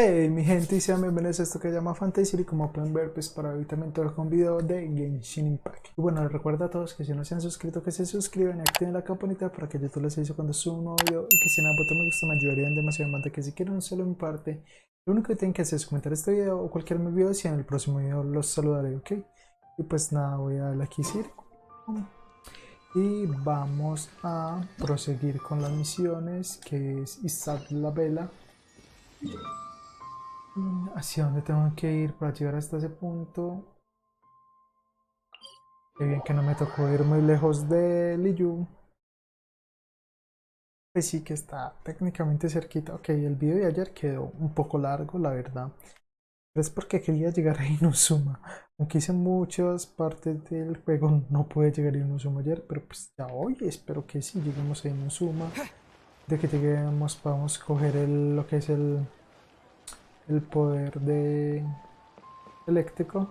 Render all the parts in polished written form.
Hey mi gente y sean bienvenidos a esto que se llama Fantasiciro y como pueden ver pues para hoy también traigo un video de Genshin Impact. Y bueno, les recuerdo a todos que si no se han suscrito que se suscriban y activen la campanita para que YouTube les avise cuando suba un nuevo video y que si no botón me gusta me ayudarían demasiado más de que si quieren un solo en parte. Lo único que tienen que hacer es comentar este video o cualquier video y en el próximo video los saludaré, ¿ok? Y pues nada, voy a darle aquí sí y vamos a proseguir con las misiones que es izar la vela. ¿Hacia dónde tengo que ir para llegar hasta ese punto? Qué bien que no me tocó ir muy lejos de Liu. Pues sí que está técnicamente cerquita. Ok, el video de ayer quedó un poco largo, la verdad. Pero es porque quería llegar a Inazuma. Aunque hice muchas partes del juego, no pude llegar a Inazuma ayer. Pero pues ya hoy espero que sí lleguemos a Inazuma. De que lleguemos, podamos coger lo que es el poder de eléctrico.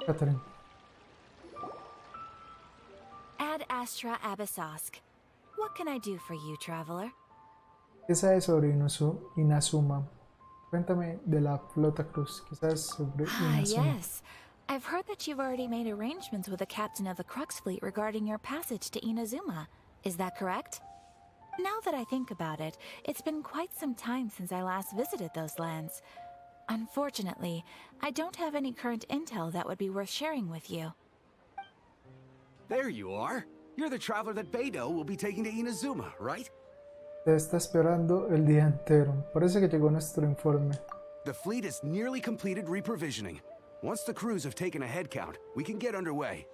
Catherine. Ad Astra Abyssosk. What can I do for you, traveler? ¿Qué sabes sobre Inazuma? Cuéntame de la Flota Cruz. ¿Qué sabes sobre Ah, Inazuma? yes. I've heard that you've already made arrangements with the captain of the Crux fleet regarding your passage to Inazuma. Is that correct? Now that I think about it, it's been quite some time since I last visited those lands. Unfortunately, I don't have any current intel that would be worth sharing with you. There you are. You're the traveler that Beidou will be taking to Inazuma, right? Te está esperando el día entero. Parece que llegó nuestro informe. The fleet has nearly completed reprovisioning. Once the crews have taken a head count, we can get underway.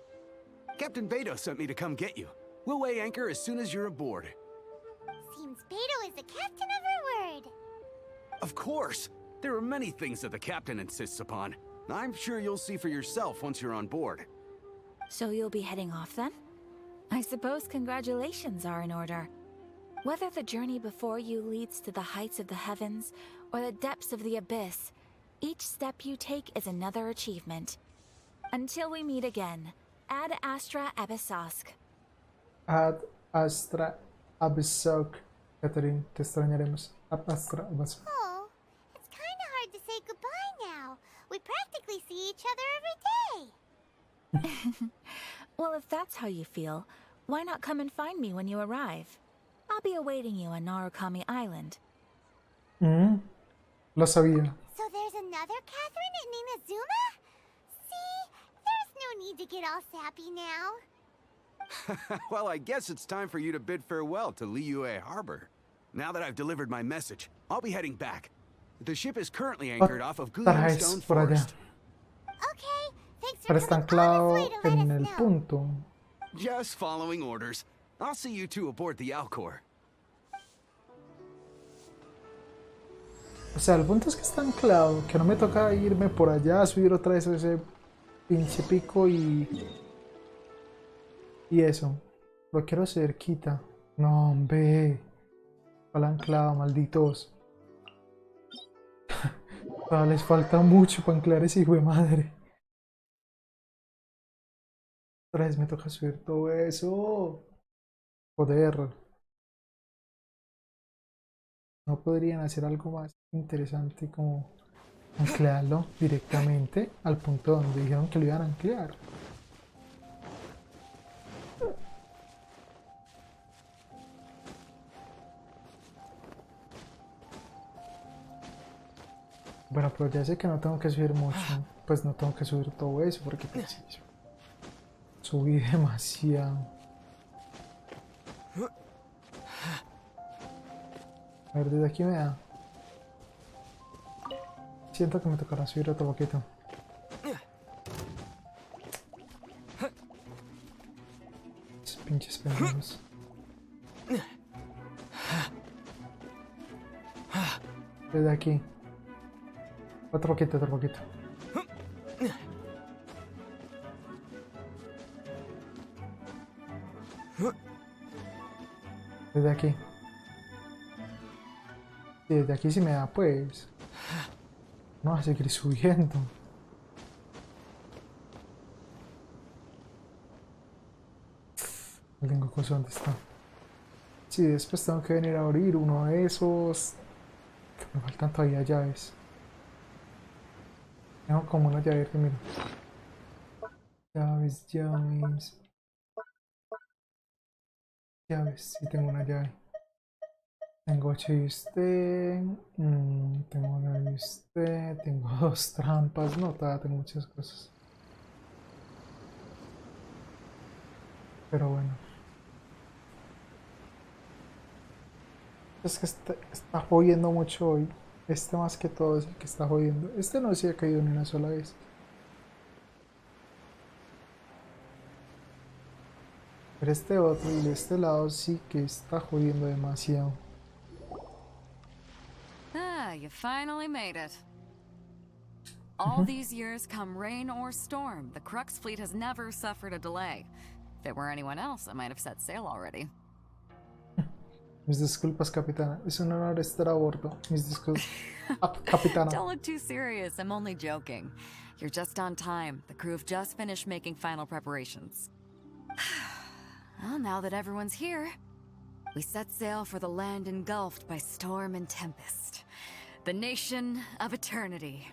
Captain Beidou sent me to come get you. We'll weigh anchor as soon as you're aboard. Seems Beidou is the captain of her word. Of course! There are many things that the captain insists upon. I'm sure you'll see for yourself once you're on board. So you'll be heading off then? I suppose congratulations are in order. Whether the journey before you leads to the heights of the heavens or the depths of the abyss, each step you take is another achievement. Until we meet again, Ad Astra Abyssosk. Ad Astra Abyssok. Catherine, te extrañaremos. Ad Astra Abyssok. Oh, it's kind of hard to say goodbye now. We practically see each other every day. Well, if that's how you feel, why not come and find me when you arrive? I'll be awaiting you on Narukami Island. Lo sabía. So there's another Catherine in Inazuma? See, there's no need to get all sappy now. Well, I guess it's time for you to bid farewell to Liyue Harbor. Now that I've delivered my message, I'll be heading back. The ship is currently anchored off of Stone Por allá. Forest. Okay, thanks for Pero está coming all anclado this way to let en us el know. punto. Just following orders. I'll see you two aboard the Alcor. O sea, el punto es que está anclado, que no me toca irme por allá, subir otra vez ese pinche pico y eso. Lo quiero cerquita. No, hombre. Al anclado, malditos. Les falta mucho para anclar ese hijo de madre. Otra vez me toca subir todo eso. Joder. ¿No podrían hacer algo más interesante como anclarlo directamente al punto donde dijeron que lo iban a anclar? Bueno, pero ya sé que no tengo que subir mucho. Pues no tengo que subir todo eso porque pues, subí demasiado. A ver, desde aquí me da. Siento que me tocará subir otro poquito. Esos pinches pendejos. Desde aquí. Otro poquito, otro poquito. Desde aquí. Sí, desde aquí sí me da, pues. No va a seguir subiendo. No tengo cosa dónde está. Sí, después tengo que venir a abrir uno de esos. Que me faltan todavía llaves. Tengo como una llave que mira. Llaves, llaves. Llaves, sí tengo una llave. Tengo 8 de usted. Tengo una de usted. Tengo 2 trampas. No, todavía tengo muchas cosas. Pero bueno. Es que está jodiendo mucho hoy. Este más que todo es el que está jodiendo. Este no se ha caído ni una sola vez. Pero este otro y de este lado sí que está jodiendo demasiado. Ah, you finally made it. All these years, come rain or storm, the Crux fleet has never suffered a delay. If it were anyone else, I might have set sail already. Mis disculpas, capitana. Es un honor estar a bordo. Mis disculpas, capitana. Don't look too serious, I'm only joking. You're just on time. The crew have just finished making final preparations. Well, now that everyone's here, we set sail for the land engulfed by storm and tempest. The nation of eternity.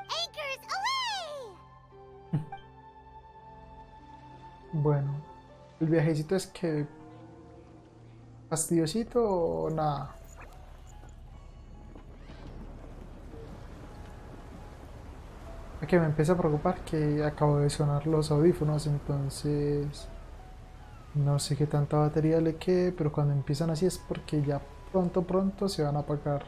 Anchors away! Bueno, el viajecito es que fastidiosito o nada. Que me empieza a preocupar que acabo de sonar los audífonos, entonces no sé qué tanta batería le quede, pero cuando empiezan así es porque ya pronto se van a apagar.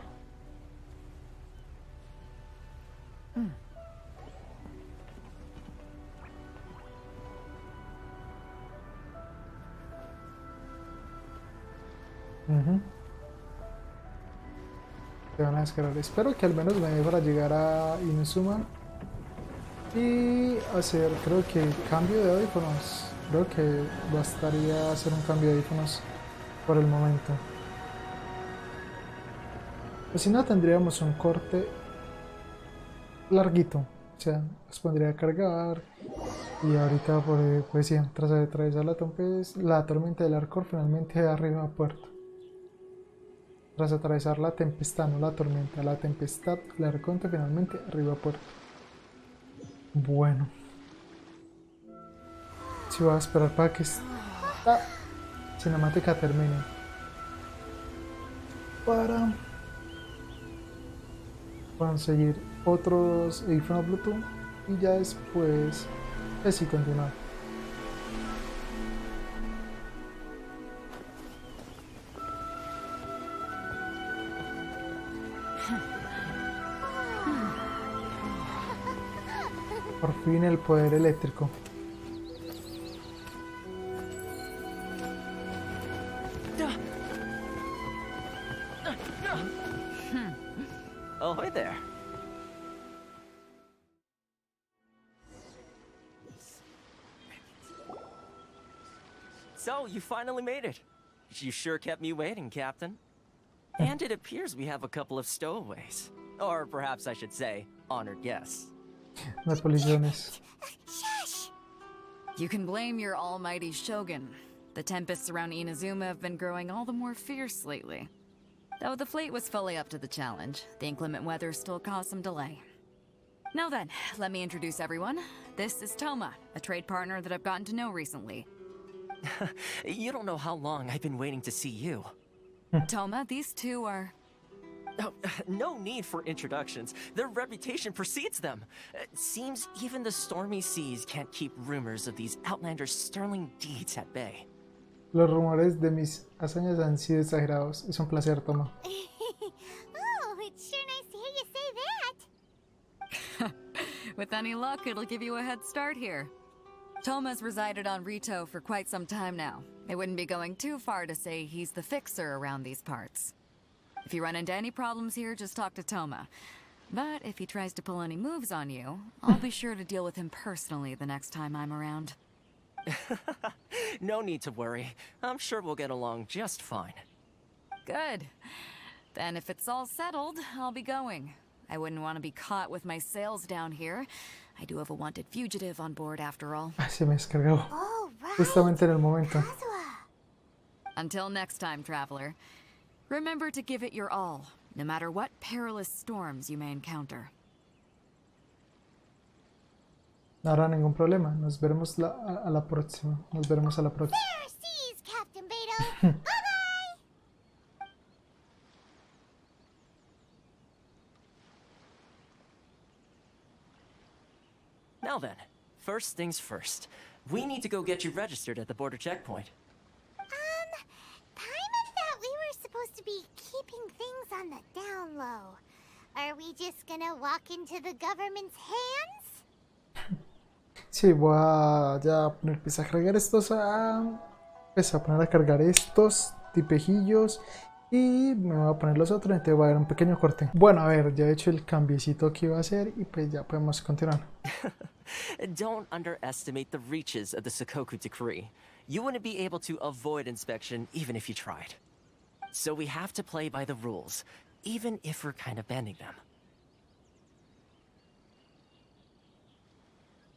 Se van a descargar. Espero que al menos me dé para llegar a Inazuma y hacer, creo que el cambio de audífonos. Creo que bastaría hacer un cambio de audífonos por el momento. Pues si no, tendríamos un corte larguito. O sea, los pondría a cargar. Y ahorita, pues sí, tras atravesar la tormenta del Arcor, finalmente arriba a puerto. Tras atravesar la tempestad, no la tormenta, la tempestad, el Arconte, finalmente arriba a puerto. Bueno. Si voy a esperar para que esta cinemática termine. Para conseguir otros audífonos Bluetooth y ya después así continuar. Por fin el poder eléctrico. Oh, hi there. So, you finally made it. You sure kept me waiting, Captain. And it appears we have a couple of stowaways. Or perhaps I should say, honored guests. Las colisiones. Shush! You can blame your almighty shogun. The tempests around Inazuma have been growing all the more fierce lately. Though the fleet was fully up to the challenge, the inclement weather still caused some delay. Now then, let me introduce everyone. This is Toma, a trade partner that I've gotten to know recently. You don't know how long I've been waiting to see you. Toma, these two are... Oh, no need for introductions. Their reputation precedes them. Seems even the stormy seas can't keep rumors of these outlanders' sterling deeds at bay. Los rumores de mis hazañas han sido exagerados. Es un placer, Toma. Oh, it's sure nice to hear you say that. With any luck, it'll give you a head start here. Toma's resided on Rito for quite some time now. It wouldn't be going too far to say he's the fixer around these parts. If you run into any problems here, just talk to Toma. But if he tries to pull any moves on you, I'll be sure to deal with him personally the next time I'm around. No need to worry. I'm sure we'll get along just fine. Good. Then if it's all settled, I'll be going. I wouldn't want to be caught with my sails down here. I do have a wanted fugitive on board after all. Se me descargó. Oh, right. Justamente en el momento. Kazuha. Until next time, traveler. Remember to give it your all. no matter what perilous storms you may encounter. No habrá ningún problema. Nos veremos a la próxima. Nos veremos a la próxima. There seas, Captain Beto. Bye-bye! Now then, first things first. We need to go get you registered at the border checkpoint. Paimon thought we were supposed to be keeping things on the down low. Are we just gonna walk into the government's hands? Sí, voy a ya poner pues, a cargar estos pues a poner a cargar estos tipejillos y me voy a poner los otros, entonces va a haber un pequeño corte. Bueno, a ver, ya he hecho el cambiecito que iba a hacer y pues ya podemos continuar. Don't underestimate the reaches of the Sakoku Decree. You wouldn't be able to avoid inspection even if you tried. So we have to play by the rules, even if we're kind of bending them.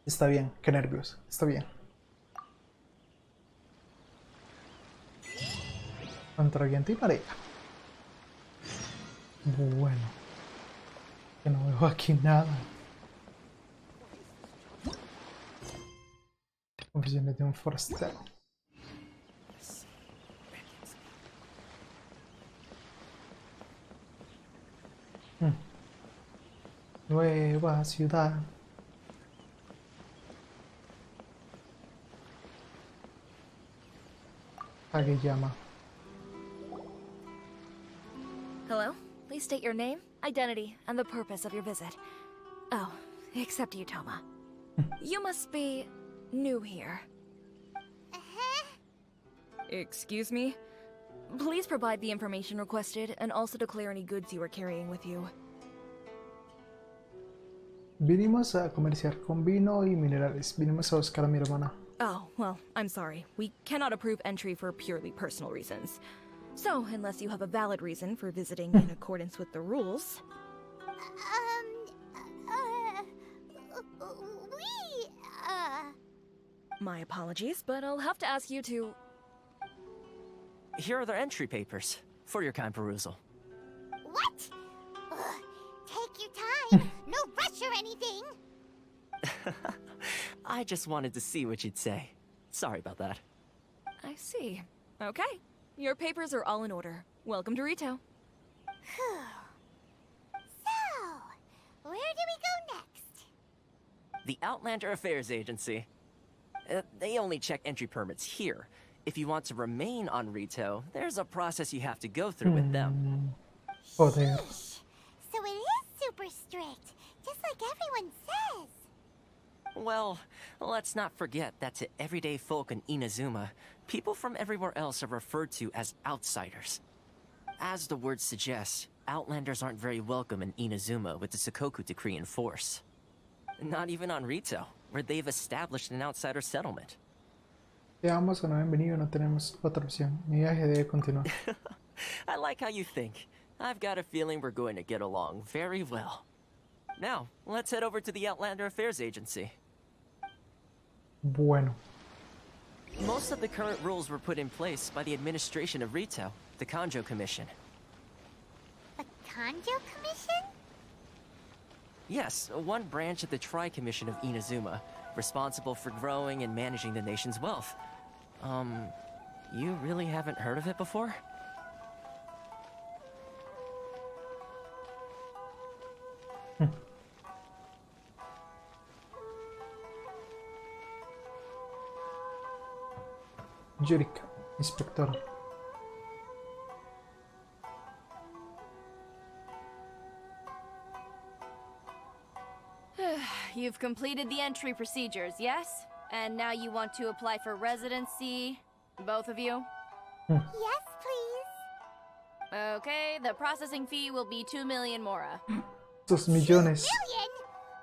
Está bien, qué nervios, está bien. Contra viento y marea. Bueno, que no veo aquí nada. Confesiones de un forastero. Nueva ciudad. Kageyama. Hello? Please state your name, identity, and the purpose of your visit. Oh, except you, Toma. You must be new here. Excuse me? Please provide the information requested and also declare any goods you are carrying with you. Vinimos a comerciar con vino y minerales. Vinimos a buscar a mi hermana. Oh, well, I'm sorry. We cannot approve entry for purely personal reasons. So, unless you have a valid reason for visiting in accordance with the rules... My apologies, but I'll have to ask you to... Here are the entry papers for your kind perusal. What? Ugh, take your time. No rush or anything. I just wanted to see what you'd say. Sorry about that. I see. Okay. Your papers are all in order. Welcome to Rito. So, where do we go next? The Outlander Affairs Agency. They only check entry permits here. If you want to remain on Rito, there's a process you have to go through with them. Joder. So it is super strict, just like everyone says. Well, let's not forget that to everyday folk in Inazuma, people from everywhere else are referred to as outsiders. As the word suggests, Outlanders aren't very welcome in Inazuma with the Sakoku Decree in force. Not even on Rito, where they've established an outsider settlement. Llegamos o no han venido, no tenemos otra opción. Mi viaje debe continuar. I like how you think. I've got a feeling we're going to get along very well. Now, let's head over to the Outlander Affairs Agency. Bueno. Most of the current rules were put in place by the administration of Rito, the Kanjo Commission. The Kanjo Commission? Yes, one branch of the Tri-Commission of Inazuma, responsible for growing and managing the nation's wealth. You really haven't heard of it before? Yurika, inspector. You've completed the entry procedures, yes? And now you want to apply for residency? Both of you? Yes, please. Okay, the processing fee will be 2 million mora. 2 millones. Million?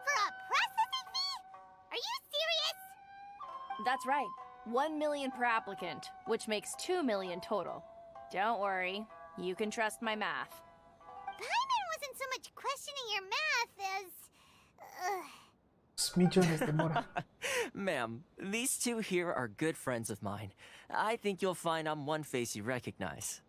For a processing fee? Are you serious? That's right. 1 million per applicant, which makes 2 million total. Don't worry, you can trust my math. Paimon wasn't so much questioning your math as... 2 millones de mora. Ma'am, these two here are good friends of mine. I think you'll find I'm one face you recognize.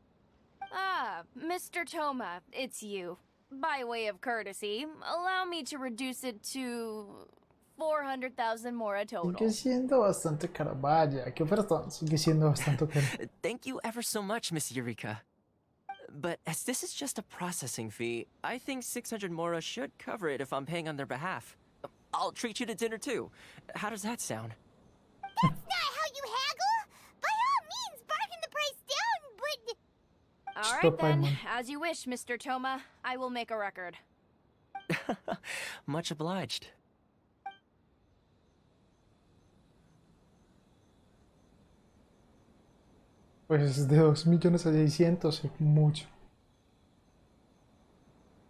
Ah, Mr. Toma, it's you. By way of courtesy, allow me to reduce it to 400,000 mora total. Sigue siendo bastante cara. Vaya, qué ofertón. Sigue siendo bastante caro. Thank you ever so much, Miss Eureka. But as this is just a processing fee, I think 600 mora should cover it if I'm paying on their behalf. I'll treat you to dinner too. How does that sound? That's not how you haggle! By all means, bargain the price down, but... Alright then, Paimon. as you wish, Mr. Toma. I will make a record. Much obliged. Pues de 2.600.000 es mucho.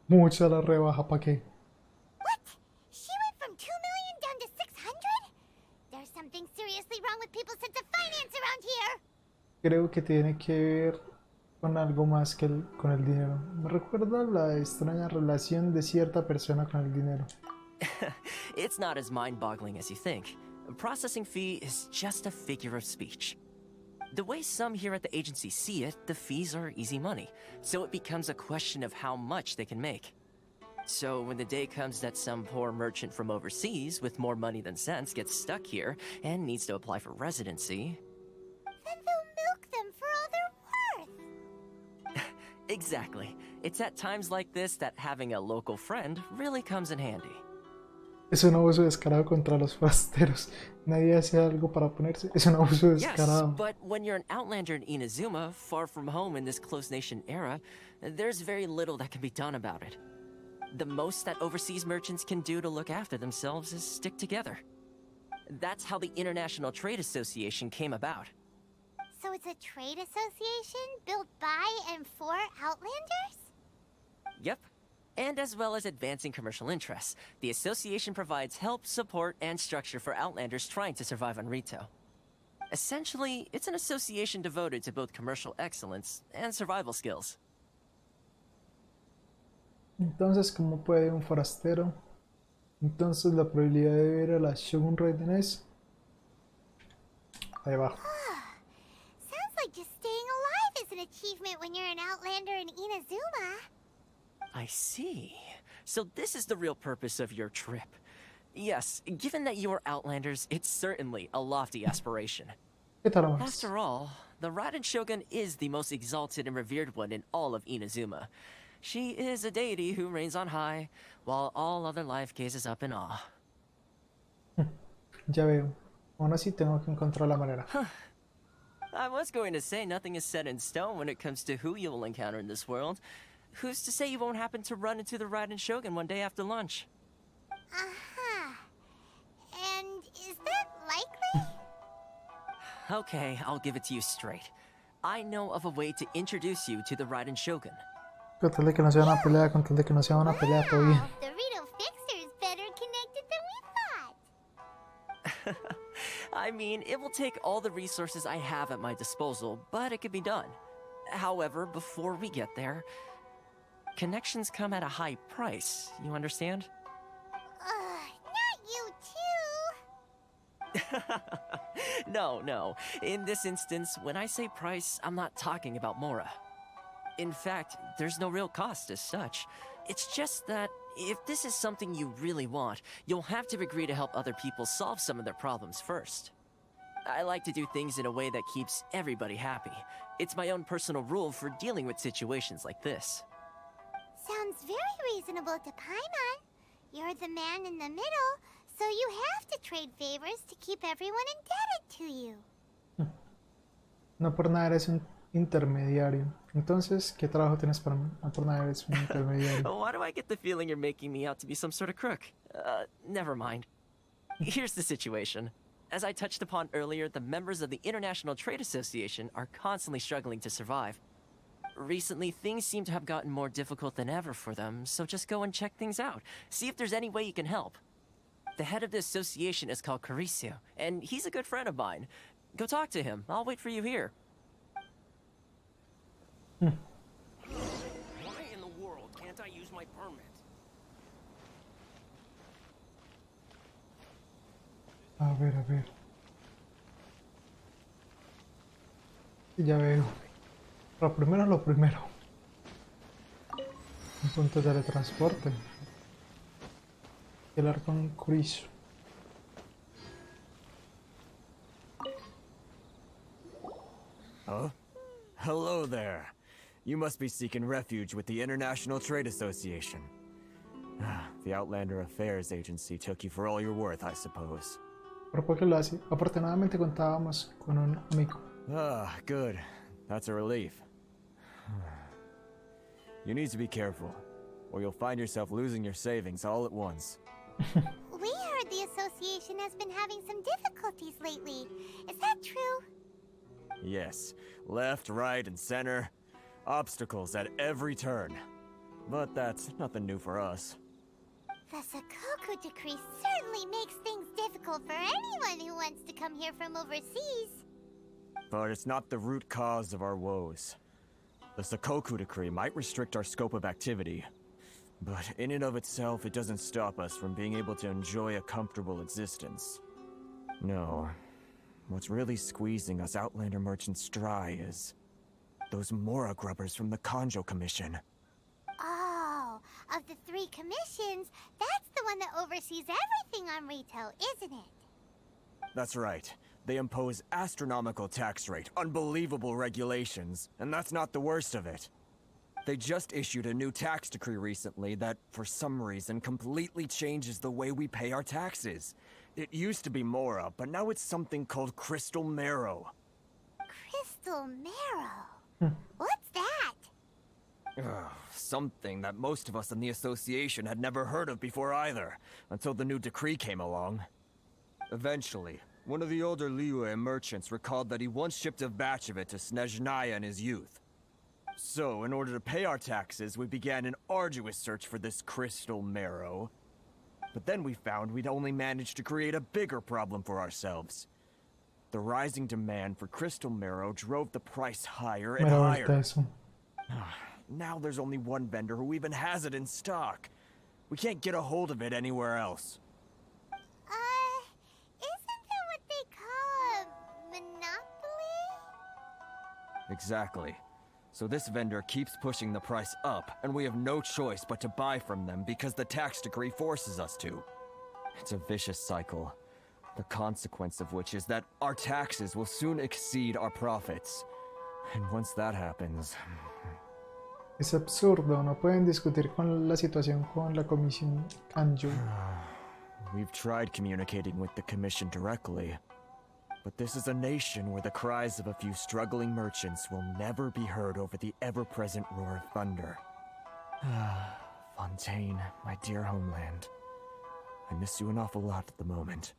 Mucha la rebaja, ¿para qué? What? She went from 2 million down to 600? There's something seriously wrong with people's sense of finance around here! Creo que tiene que ver con algo más que con el dinero. Me recuerda la extraña relación de cierta persona con el dinero. It's not as mind-boggling as you think. A processing fee is just a figure of speech. The way some here at the agency see it, the fees are easy money, so it becomes a question of how much they can make. So when the day comes that some poor merchant from overseas with more money than sense gets stuck here and needs to apply for residency... Then they'll milk them for all they're worth! Exactly. It's at times like this that having a local friend really comes in handy. Es un abuso descarado contra los forasteros. Nadie hace algo para ponerse. Es un abuso Yes, descarado. but when you're an outlander in Inazuma, far from home in this close nation era, there's very little that can be done about it. The most that overseas merchants can do to look after themselves is stick together. That's how the International Trade Association came about. So it's a trade association built by and for Outlanders? Yep. And as well as advancing commercial interests, the association provides help, support, and structure for Outlanders trying to survive on Rito. Essentially, it's an association devoted to both commercial excellence and survival skills. Entonces, ¿cómo puede un forastero? Entonces, la probabilidad de ver a la Shogun Raiden es... Ahí va. Sounds like just staying alive is an achievement when you're an Outlander in Inazuma. I see. So this is the real purpose of your trip. Yes, given that you are Outlanders, it's certainly a lofty aspiration. ¿Qué tal más? After all, the Raiden Shogun is the most exalted and revered one in all of Inazuma. She is a deity who reigns on high, while all other life gazes up in awe. Ya veo. Aún así tengo que encontrar la manera. I was going to say nothing is set in stone when it comes to who you will encounter in this world. Who's to say you won't happen to run into the Raiden Shogun one day after lunch? Uh-huh. And is that likely? Okay, I'll give it to you straight. I know of a way to introduce you to the Raiden Shogun. Con tal de que no sea una pelea, con tal de que no sea una pelea, todo bien. Wow, the Rito Fixer is better connected than we thought. I mean, it will take all the resources I have at my disposal, but it can be done. However, before we get there, connections come at a high price, you understand? Not you too. No. In this instance, when I say price, I'm not talking about Mora. In fact, there's no real cost as such. It's just that if this is something you really want, you'll have to agree to help other people solve some of their problems first. I like to do things in a way that keeps everybody happy. It's my own personal rule for dealing with situations like this. Sounds very reasonable to Paimon. You're the man in the middle, so you have to trade favors to keep everyone indebted to you. No por nada eres un intermediario. Entonces, ¿qué trabajo tienes para mí? No por nada eres un intermediario. Why do I get the feeling you're making me out to be some sort of crook? Never mind. Here's the situation. As I touched upon earlier, the members of the International Trade Association are constantly struggling to survive. Recently, things seem to have gotten more difficult than ever for them, so just go and check things out. See if there's any way you can help. The head of the association is called Caricio, and he's a good friend of mine. Go talk to him. I'll wait for you here. Why in the world can't I use my permit? A ver. Ya veo. Lo primero. punto de teletransporte. El arco con Curizo. Huh? Hello there. You must be seeking refuge with the International Trade Association. The Outlander Affairs Agency took you for all you're worth, I suppose. Por poco lo hace. Afortunadamente contábamos con un amigo. Ah, good. That's a relief. You need to be careful, or you'll find yourself losing your savings all at once. We heard the association has been having some difficulties lately. Is that true? Yes, left, right, and center. Obstacles at every turn. But that's nothing new for us. The Sakoku decree certainly makes things difficult for anyone who wants to come here from overseas. But it's not the root cause of our woes. The Sakoku decree might restrict our scope of activity, but in and of itself, it doesn't stop us from being able to enjoy a comfortable existence. No. What's really squeezing us Outlander merchants dry is those Mora grubbers from the Kanjo Commission. Oh, of the 3 commissions, that's the one that oversees everything on Rito, isn't it? That's right. They impose astronomical tax rate, unbelievable regulations, and that's not the worst of it. They just issued a new tax decree recently that, for some reason, completely changes the way we pay our taxes. It used to be Mora, but now it's something called Crystal Marrow. Crystal Marrow? What's that? Something that most of us in the association had never heard of before either, until the new decree came along. Eventually, one of the older Liyue merchants recalled that he once shipped a batch of it to Snezhnaya in his youth. So, in order to pay our taxes, we began an arduous search for this Crystal Marrow. But then we found we'd only managed to create a bigger problem for ourselves. The rising demand for Crystal Marrow drove the price higher and higher. Now there's only one vendor who even has it in stock. We can't get a hold of it anywhere else. Isn't that what they call a monopoly? Exactly. So this vendor keeps pushing the price up, and we have no choice but to buy from them because the tax decree forces us to. It's a vicious cycle, the consequence of which is that our taxes will soon exceed our profits. And once that happens... Es absurdo, no pueden discutir con la situación con la comisión Kanjo. We've tried communicating with the commission directly, but this is a nation where the cries of a few struggling merchants will never be heard over the ever-present roar of thunder. Fontaine, my dear homeland. I miss you an awful lot at the moment.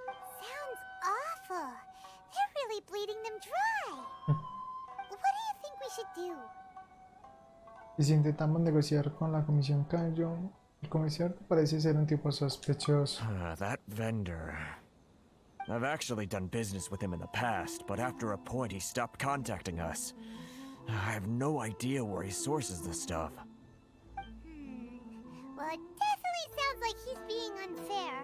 Sounds awful. They're really bleeding them dry. What do you think we should do? Y si intentamos negociar con la comisión Kanjo, el comerciante parece ser un tipo sospechoso. That vendor... I've actually done business with him in the past, but after a point he stopped contacting us. I have no idea where he sources this stuff. Well, it definitely sounds like he's being unfair.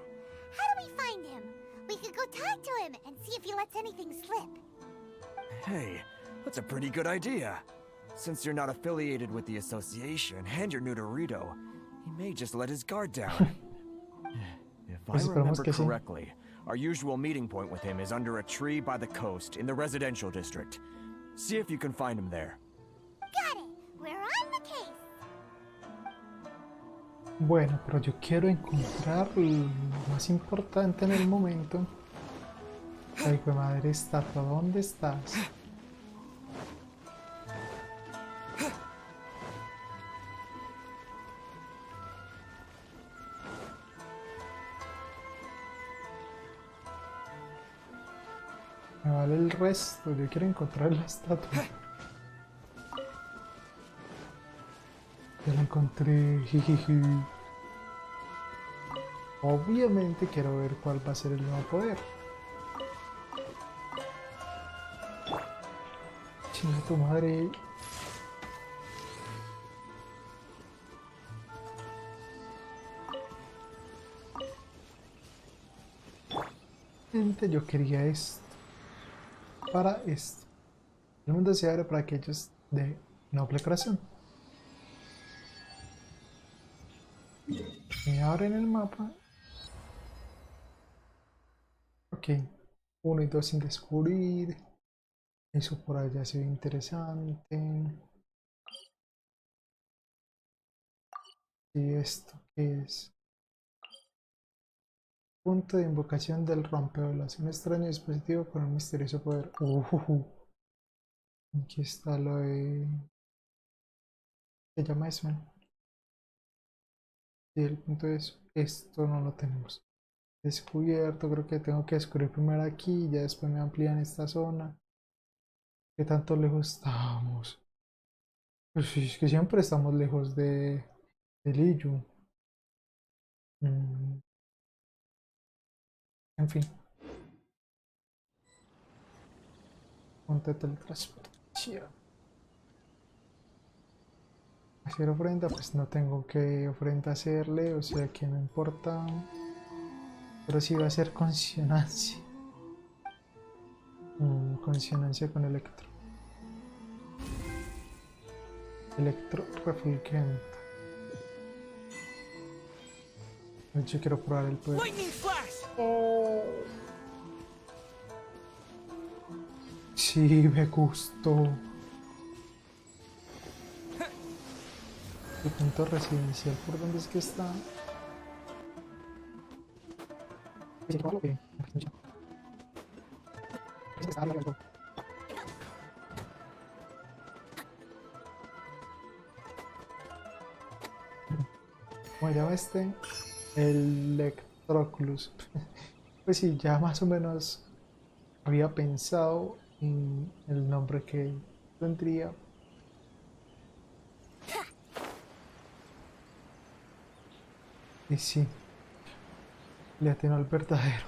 How do we find him? We could go talk to him and see if he lets anything slip. Hey, that's a pretty good idea. Since you're not affiliated with the association and you're new to Rito, he may just let his guard down. If I remember correctly, our usual meeting point with him is under a tree by the coast in the residential district. See if you can find him there. Got it. We're on the case. Bueno, pero yo quiero encontrar lo más importante en el momento. Ay, qué madre estatua, ¿dónde estás? Me vale el resto, yo quiero encontrar la estatua. Ya la encontré, jijiji. Obviamente quiero ver cuál va a ser el nuevo poder. Chinga tu madre. Gente, yo quería esto. Para esto. El mundo se abre para aquellos de noble corazón. abre en el mapa. Ok, 1 y 2 sin descubrir. Eso por allá se ve interesante. ¿Y esto qué es? Punto de invocación del rompeolas. Un extraño dispositivo con un misterioso poder. Aquí está lo de... ¿Qué se llama eso? Y el punto es, esto no lo tenemos descubierto. Creo que tengo que descubrir primero aquí, ya después me amplían esta zona. ¿Qué tanto lejos estamos? Pues sí, es que siempre estamos lejos de Liyu. En fin. Ponte teletransportación. Hacer ofrenda, pues no tengo que ofrenda hacerle, o sea que no importa. Pero sí va a ser consonancia. Consonancia con electro. Electro refulgente. De hecho quiero probar el poder. Oh. Sí, me gustó. El punto residencial, ¿por dónde es que está? Como se llama este? Electroclus. Pues sí, ya más o menos había pensado en el nombre que tendría. Y sí, le atinó al verdadero.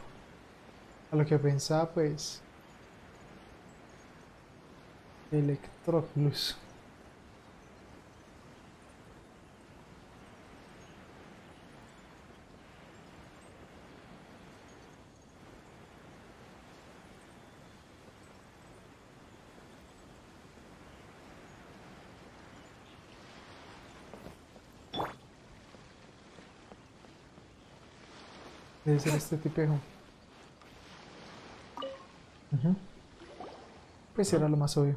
A lo que pensaba, pues. Electroclus. Debe ser este tipejo. Pues era lo más obvio.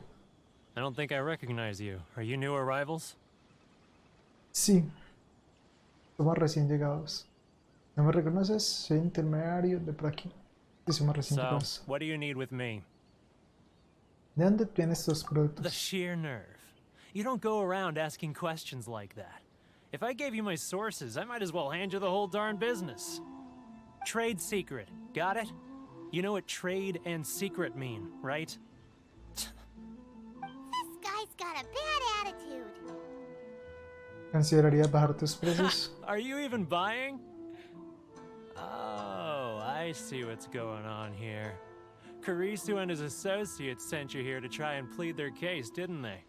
I don't think I recognize you. Are you new arrivals? Sí, somos recién llegados. ¿No me reconoces? Soy intermediario de por aquí. Sí, somos recién So, llegados. what do you need with me? ¿De dónde tienes estos The productos? sheer nerve. You don't go around asking questions like that. If I gave you my sources, I might as well hand you the whole darn business. Trade secret. Got it? You know what trade and secret mean, right? This guy's got a bad attitude. ¿Considerarías bajar tus precios? Are you even buying? Oh, I see what's going on here. Karisu and his associates sent you here to try and plead their case, didn't they?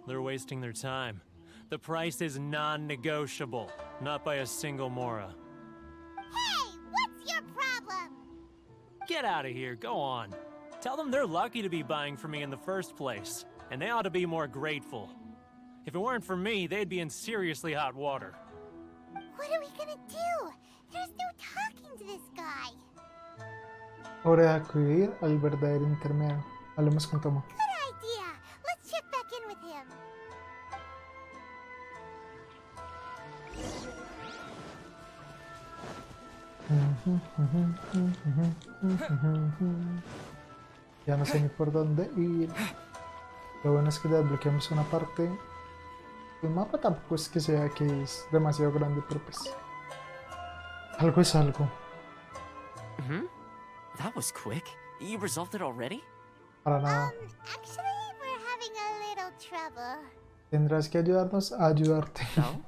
They're wasting their time. The price is non-negotiable, not by a single Mora. Hey, what's your problem? Get out of here, go on. Tell them they're lucky to be buying from me in the first place, and they ought to be more grateful. If it weren't for me, they'd be in seriously hot water. What are we gonna do? There's no talking to this guy. Hora de acudir al verdadero intermedio. Hablemos con Tomo. Good idea. Let's check back in with him. Ya no sé ni por dónde ir. Lo bueno es que ya desbloqueamos una parte. El mapa tampoco es que sea que es demasiado grande, pero pues algo es algo. That was quick. You resolved it already? Para nada. Actually, we're having a little trouble. Tendrás que ayudarnos a ayudarte. No?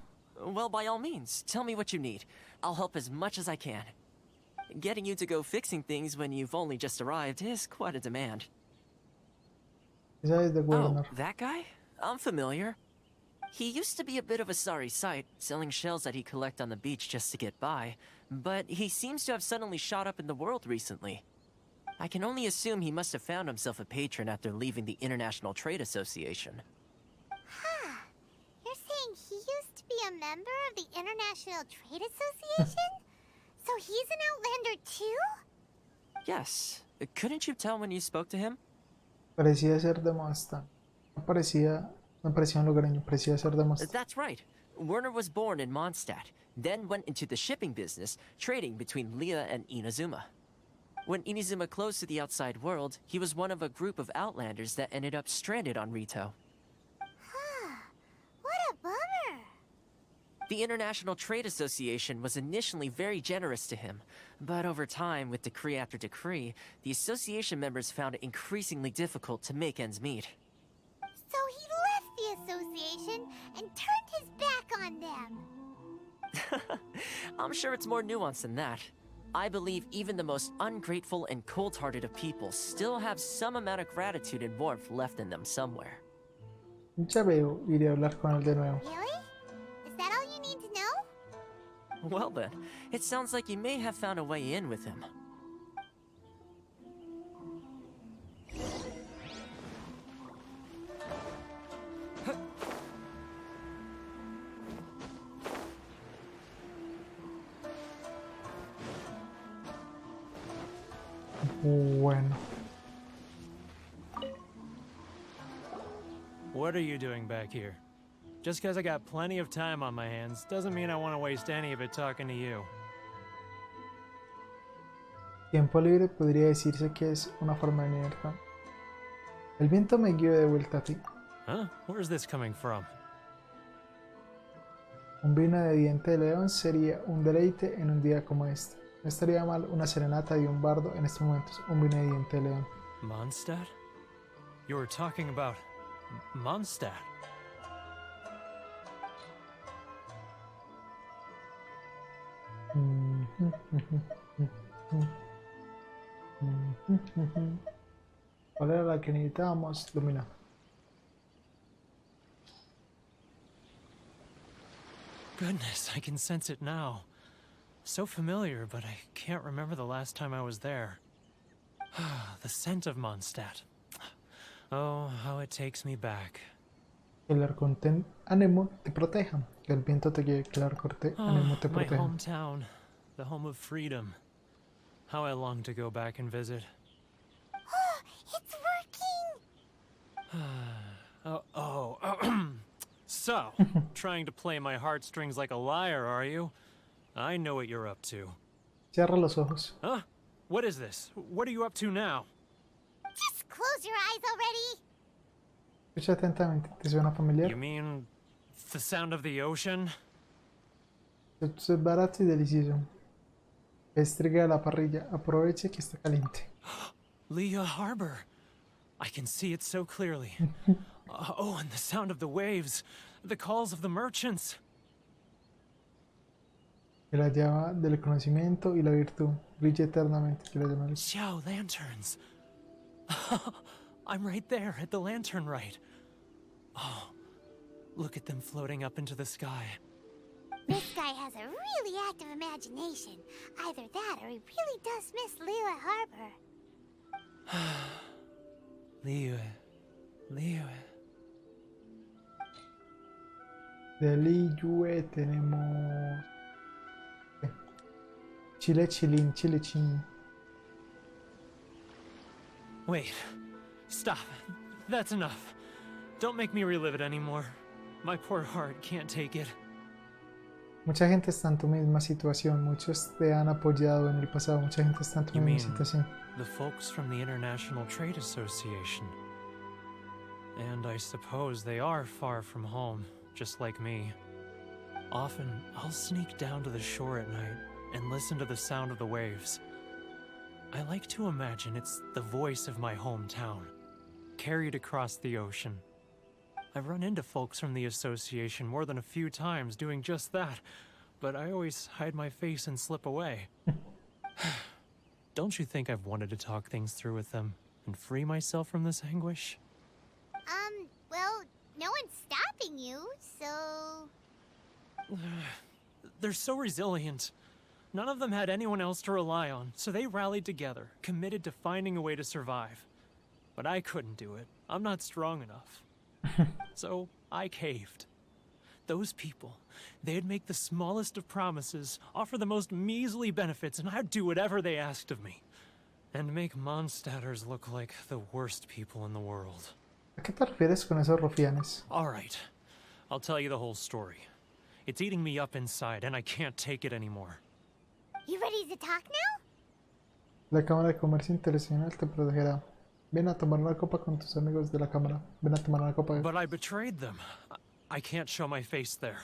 Well, by all means, tell me what you need. I'll help as much as I can. Getting you to go fixing things when you've only just arrived is quite a demand. Esa es de Oh, Governor. that guy? I'm familiar. He used to be a bit of a sorry sight, selling shells that he collect on the beach just to get by, but he seems to have suddenly shot up in the world recently. I can only assume he must have found himself a patron after leaving the International Trade Association. Huh. You're saying he used to be a a member of the International Trade Association? So he's an Outlander too? Yes. Couldn't you tell when you spoke to him? Parecía ser de Mondstadt. No parecía un lugareño, parecía ser de Mondstadt. That's right. Werner was born in Mondstadt, then went into the shipping business, trading between Leah and Inazuma. When Inazuma closed to the outside world, he was one of a group of Outlanders that ended up stranded on Rito. What a bummer. The International Trade Association was initially very generous to him, but over time, with decree after decree, the association members found it increasingly difficult to make ends meet. So he left the association and turned his back on them. I'm sure it's more nuanced than that. I believe even the most ungrateful and cold-hearted of people still have some amount of gratitude and warmth left in them somewhere. Ya veo, iré a hablar con él de nuevo. Really? Is that all you need to know? Well then, it sounds like you may have found a way in with him. Bueno. What are you doing back here? Just because I got plenty of time on my hands doesn't mean I want to waste any of it talking to you. Tiempo libre podría decirse que es una forma de libertad. El viento me guió de vuelta a ti. Huh? Where's this coming from? Un vino de diente de león sería un deleite en un día como este. No estaría mal una serenata de un bardo en estos momentos. Un vino de diente de león. Mondstadt? You were talking about Mondstadt. ¿Cuál era la que necesitábamos? Lumina. Goodness, I can sense it now. So familiar, but I can't remember the last time I was there. The scent of Mondstadt. Oh, how it takes me back. Que el arconte ánimo te proteja. Que el viento te guíe. Que el arconte ánimo te My proteja. hometown, the home of freedom. How I long to go back and visit. It's working! So, trying to play my heartstrings like a liar, are you? I know what you're up to. Cierra los ojos. Huh? What is this? What are you up to now? Just close your eyes already! Escucha atentamente. ¿Te suena familiar? You mean the sound of the ocean? Esto es barato y delicioso. Estrega a la parrilla. Aproveche que está caliente. Leah Harbor. I can see it so clearly. Oh, and the sound of the waves. The calls of the merchants. Que la llama del conocimiento y la virtud brille eternamente. Que la llama del... Xiao lanterns. I'm right there at the lantern right. Oh, look at them floating up into the sky. This guy has a really active imagination. Either that or he really does miss Liyue Harbor. Liyue. De Liyue tenemos... Chile Chilín, Chile Chin. Wait. Stop. That's enough. Don't make me relive it anymore. My poor heart can't take it. Mucha gente está en tu misma situación. Muchos te han apoyado en el pasado. Mucha gente está en tu You misma mean situación. the folks from the International Trade Association? And I suppose they are far from home, just like me. Often, I'll sneak down to the shore at night and listen to the sound of the waves. I like to imagine it's the voice of my hometown, carried across the ocean. I've run into folks from the association more than a few times doing just that, but I always hide my face and slip away. Don't you think I've wanted to talk things through with them and free myself from this anguish? Well, no one's stopping you, so... They're so resilient. None of them had anyone else to rely on, so they rallied together, committed to finding a way to survive. But I couldn't do it. I'm not strong enough. So I caved. Those people, they'd make the smallest of promises, offer the most measly benefits, and I'd do whatever they asked of me. And make Mondstadters look like the worst people in the world. ¿A qué te refieres con esos rufianes? Alright, I'll tell you the whole story. It's eating me up inside, and I can't take it anymore. You ready to talk now? La Cámara de Comercio Internacional te protegerá. Ven a tomar una copa con tus amigos de la Cámara. Ven a tomar una copa. But I betrayed them. I can't show my face there.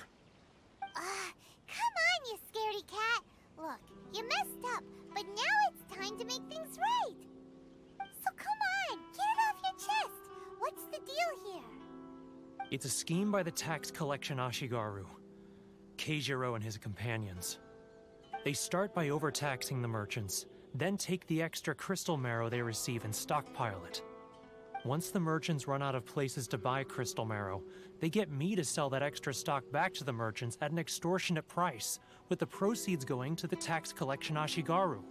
Come on, you scaredy cat. Look, you messed up, but now it's time to make things right. So come on, get it off your chest. What's the deal here? It's a scheme by the tax collection Ashigaru, Keijiro and his companions. They start by overtaxing the merchants, then take the extra crystal marrow they receive and stockpile it. Once the merchants run out of places to buy crystal marrow, they get me to sell that extra stock back to the merchants at an extortionate price, with the proceeds going to the tax collection Ashigaru.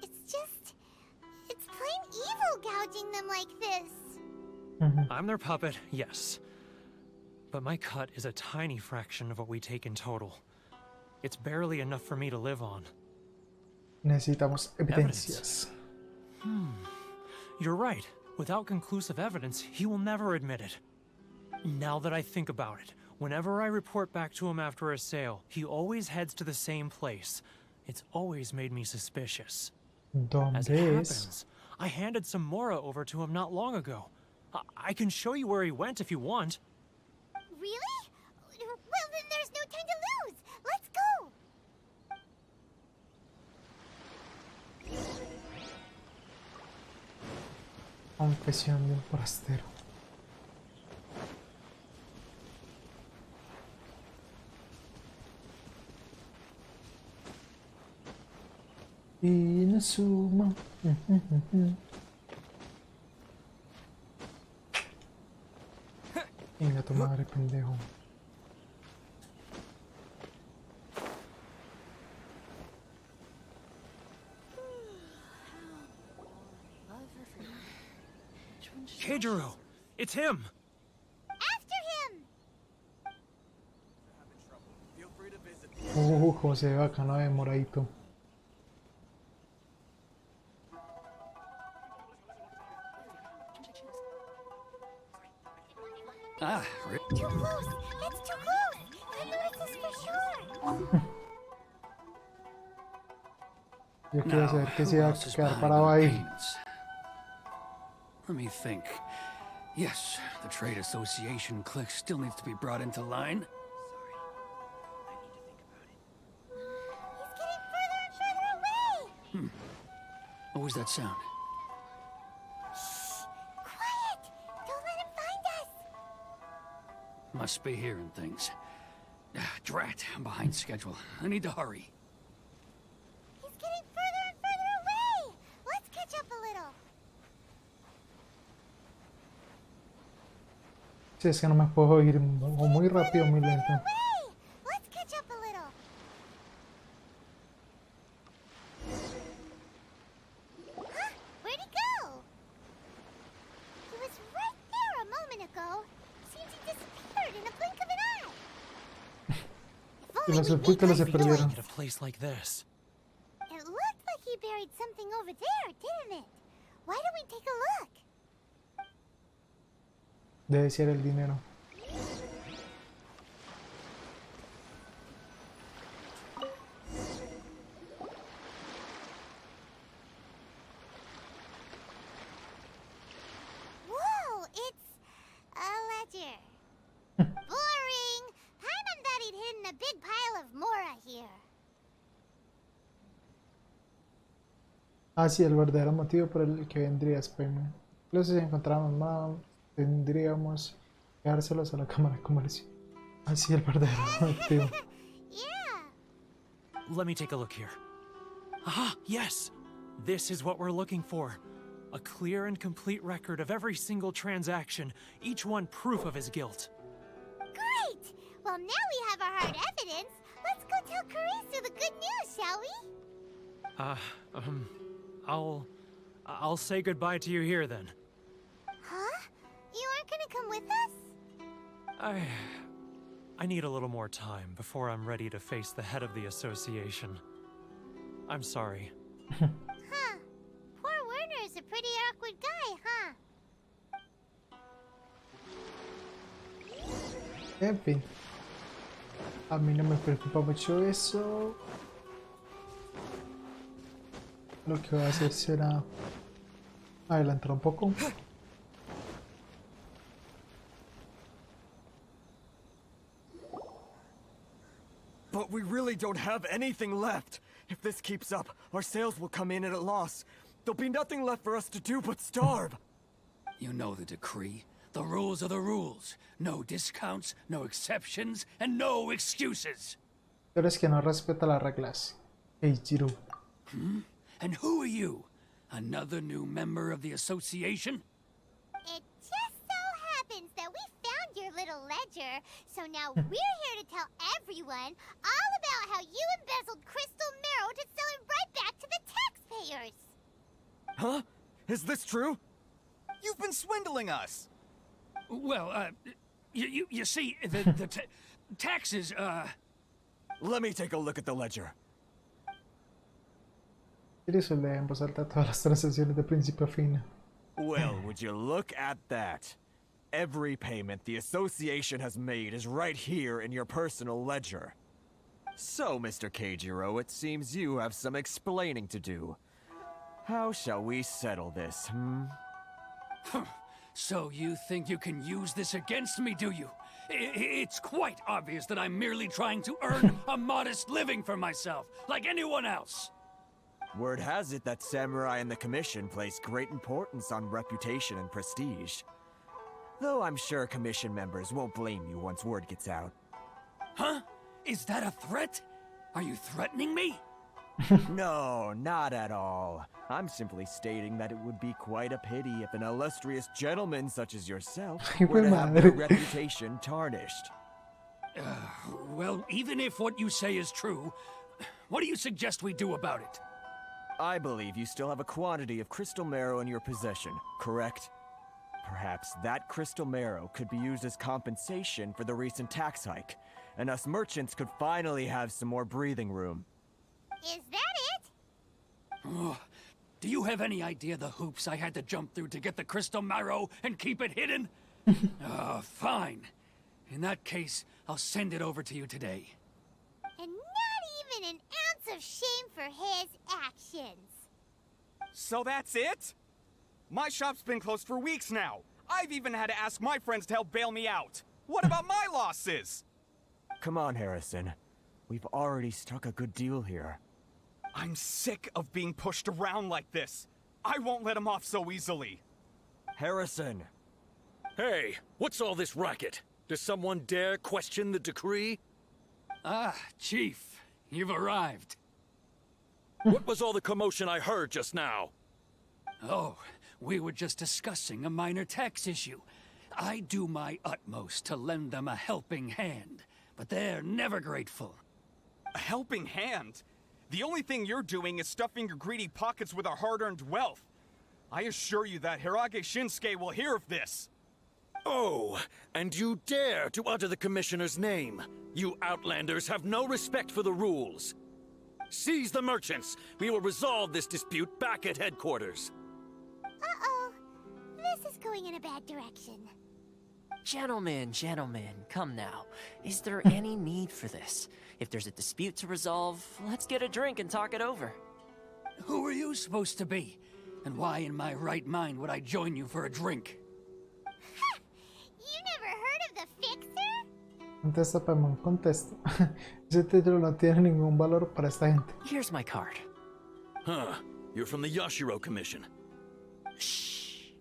It's plain evil gouging them like this. I'm their puppet, yes. But my cut is a tiny fraction of what we take in total. It's barely enough for me to live on. Necesitamos evidencias. You're right. Without conclusive evidence, he will never admit it. Now that I think about it, whenever I report back to him after a sale, he always heads to the same place. It's always made me suspicious. As it happens, I handed some Mora over to him not long ago. I can show you where he went if you want. Really? Well, then there's no time to lose. Let's go. Confesión de un forastero. Inazuma. Venga tu madre, pendejo. Keijiro! It's him! After him! Cómo se ve bacano de moradito. Too close! That's too close! I know this for sure! Yo quiero saber que se va a quedar parado ahí. Let me think. Yes, the Trade Association clique still needs to be brought into line. He's getting further and further away! What was that sound? Shh! Quiet! Don't let him find us! Must be hearing things. Drat, I'm behind schedule. I need to hurry. He's getting further and further away! Let's catch up a little. Si es que no me puedo ir o muy rápido o muy lento. Let's catch up a little. Huh? Where'd he go? He was right there a moment ago. Seems he disappeared in a blink of an eye. Y los subtítulos se perdieron. At a place like this. It looked like he buried something over there, didn't it? Why don't we take a look? Debe ser el dinero. Whoa, it's a ledger. Boring. Paimon thought he'd hidden a big pile of Mora here. Ah, sí, el verdadero motivo por el que vendrías, Paimon. Incluso si encontramos más, tendríamos que dárselos a la Cámara de Comercio. Ah, sí, el verdadero motivo. Let me take a look here. Aha, yes! This is what we're looking for. A clear and complete record of every single transaction, each one proof of his guilt. Great! Well, now we have our hard evidence. Let's go tell Karisu the good news, shall we? I'll say goodbye to you here then. Huh? You aren't gonna come with us? I need a little more time before I'm ready to face the head of the association. I'm sorry. Huh. Poor Werner's a pretty awkward guy, huh? En fin. A mí no me preocupa mucho eso. Lo que voy a hacer será adelantar un poco. But we really don't have anything left. If this keeps up, our sales will come in at a loss. There'll be nothing left for us to do but starve. You know the decree. The rules are the rules. No discounts, no exceptions, and no excuses. Pero es que no respeta las reglas. Eiichiro. And who are you? Another new member of the association? It just so happens that we found your little ledger, so now we're here to tell everyone all about how you embezzled crystal marrow to sell it right back to the taxpayers. Huh? Is this true? You've been swindling us! Well, you see, the taxes, Let me take a look at the ledger. Eso lee en voz alta todas las transacciones de principio a fin. Well, would you look at that? Every payment the association has made is right here in your personal ledger. So, Mr. Keijiro, it seems you have some explaining to do. How shall we settle this, So you think you can use this against me, do you? It's quite obvious that I'm merely trying to earn a modest living for myself, like anyone else. Word has it that samurai and the commission place great importance on reputation and prestige. Though I'm sure commission members won't blame you once word gets out. Huh? Is that a threat? Are you threatening me? No, not at all. I'm simply stating that it would be quite a pity if an illustrious gentleman such as yourself were to have their reputation tarnished. Well, even if what you say is true, what do you suggest we do about it? I believe you still have a quantity of crystal marrow in your possession, correct? Perhaps that crystal marrow could be used as compensation for the recent tax hike, and us merchants could finally have some more breathing room. Is that it? Oh, do you have any idea the hoops I had to jump through to get the crystal marrow and keep it hidden? Fine. In that case, I'll send it over to you today. And not even an ounce of shame for his actions. So that's it? My shop's been closed for weeks now. I've even had to ask my friends to help bail me out. What about my losses? Come on, Harrison. We've already struck a good deal here. I'm sick of being pushed around like this. I won't let him off so easily. Harrison! Hey, what's all this racket? Does someone dare question the decree? Ah, Chief, you've arrived. What was all the commotion I heard just now? Oh, we were just discussing a minor tax issue. I do my utmost to lend them a helping hand, but they're never grateful. A helping hand? The only thing you're doing is stuffing your greedy pockets with our hard-earned wealth. I assure you that Hirage Shinsuke will hear of this. Oh, and you dare to utter the Commissioner's name. You Outlanders have no respect for the rules. Seize the merchants. We will resolve this dispute back at headquarters. Uh-oh. This is going in a bad direction. Gentlemen, come now. Is there any need for this? If there's a dispute to resolve, let's get a drink and talk it over. Who are you supposed to be? And why in my right mind would I join you for a drink? Ha! You never heard of the Fixer? Contesta, Paimon, contesta. Ese título no tiene ningún valor para esta gente. Here's my card. Huh. You're from the Yashiro Commission. Shh.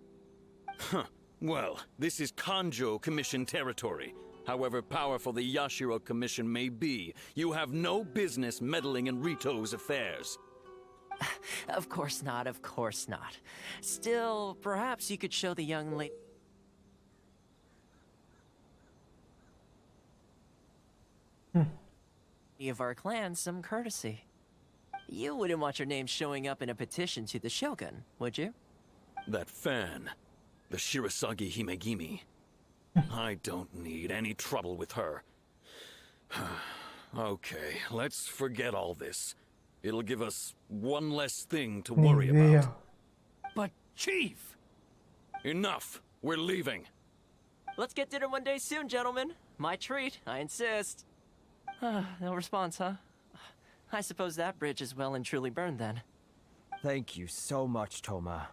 Huh. Well, this is Kanjo Commission territory. However powerful the Yashiro Commission may be, you have no business meddling in Rito's affairs. Of course not, of course not. Still, perhaps you could show the young lady of our clan some courtesy. You wouldn't want your name showing up in a petition to the Shogun, would you? That fan, the Shirasagi Himegimi. I don't need any trouble with her. Okay, let's forget all this. It'll give us one less thing to Ni worry idea. about. But, Chief! Enough! We're leaving. Let's get dinner one day soon, gentlemen. My treat, I insist. No response, huh? I suppose that bridge is well and truly burned then. Thank you so much, Toma.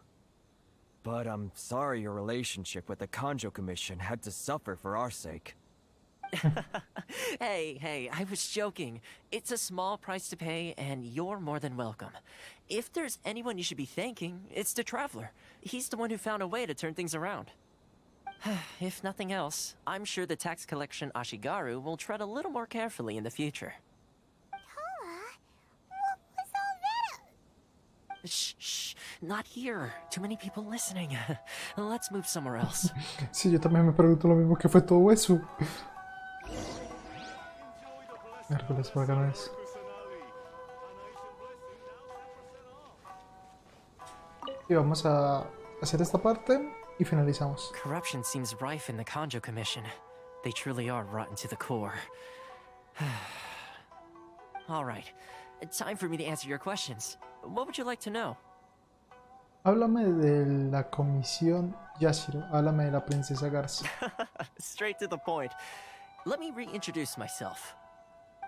But I'm sorry your relationship with the Kanjo Commission had to suffer for our sake. Hey, I was joking. It's a small price to pay, and you're more than welcome. If there's anyone you should be thanking, it's the Traveler. He's the one who found a way to turn things around. If nothing else, I'm sure the tax collection Ashigaru will tread a little more carefully in the future. Toma, what was all that? Shh, not here. Too many people listening. Let's move somewhere else. Sí, yo también me pregunto lo mismo, ¿qué fue todo eso? Miércoles, por acá no es. Y vamos a hacer esta parte y finalizamos. Corruption seems rife in the Kanjo Commission. They truly are rotten to the core. All right, time for me to answer your questions. What would you like to know? Háblame de la comisión Yashiro. Háblame de la princesa Garza. Straight to the point. Let me reintroduce myself.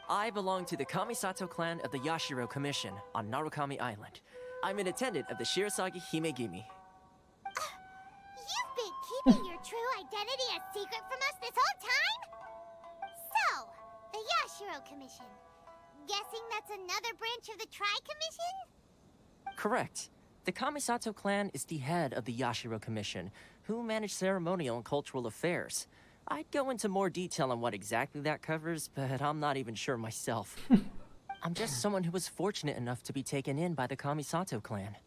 I belong to the Kamisato clan of the Yashiro Commission on Narukami Island. I'm an attendant of the Shirasagi Himegimi. You've been keeping your true identity a secret from us this whole time? So, the Yashiro Commission. Guessing that's another branch of the Tri-Commission? Correct. The Kamisato clan is the head of the Yashiro Commission, who manage ceremonial and cultural affairs. I'd go into more detail on what exactly that covers, but I'm not even sure myself. I'm just someone who was fortunate enough to be taken in by the Kamisato clan.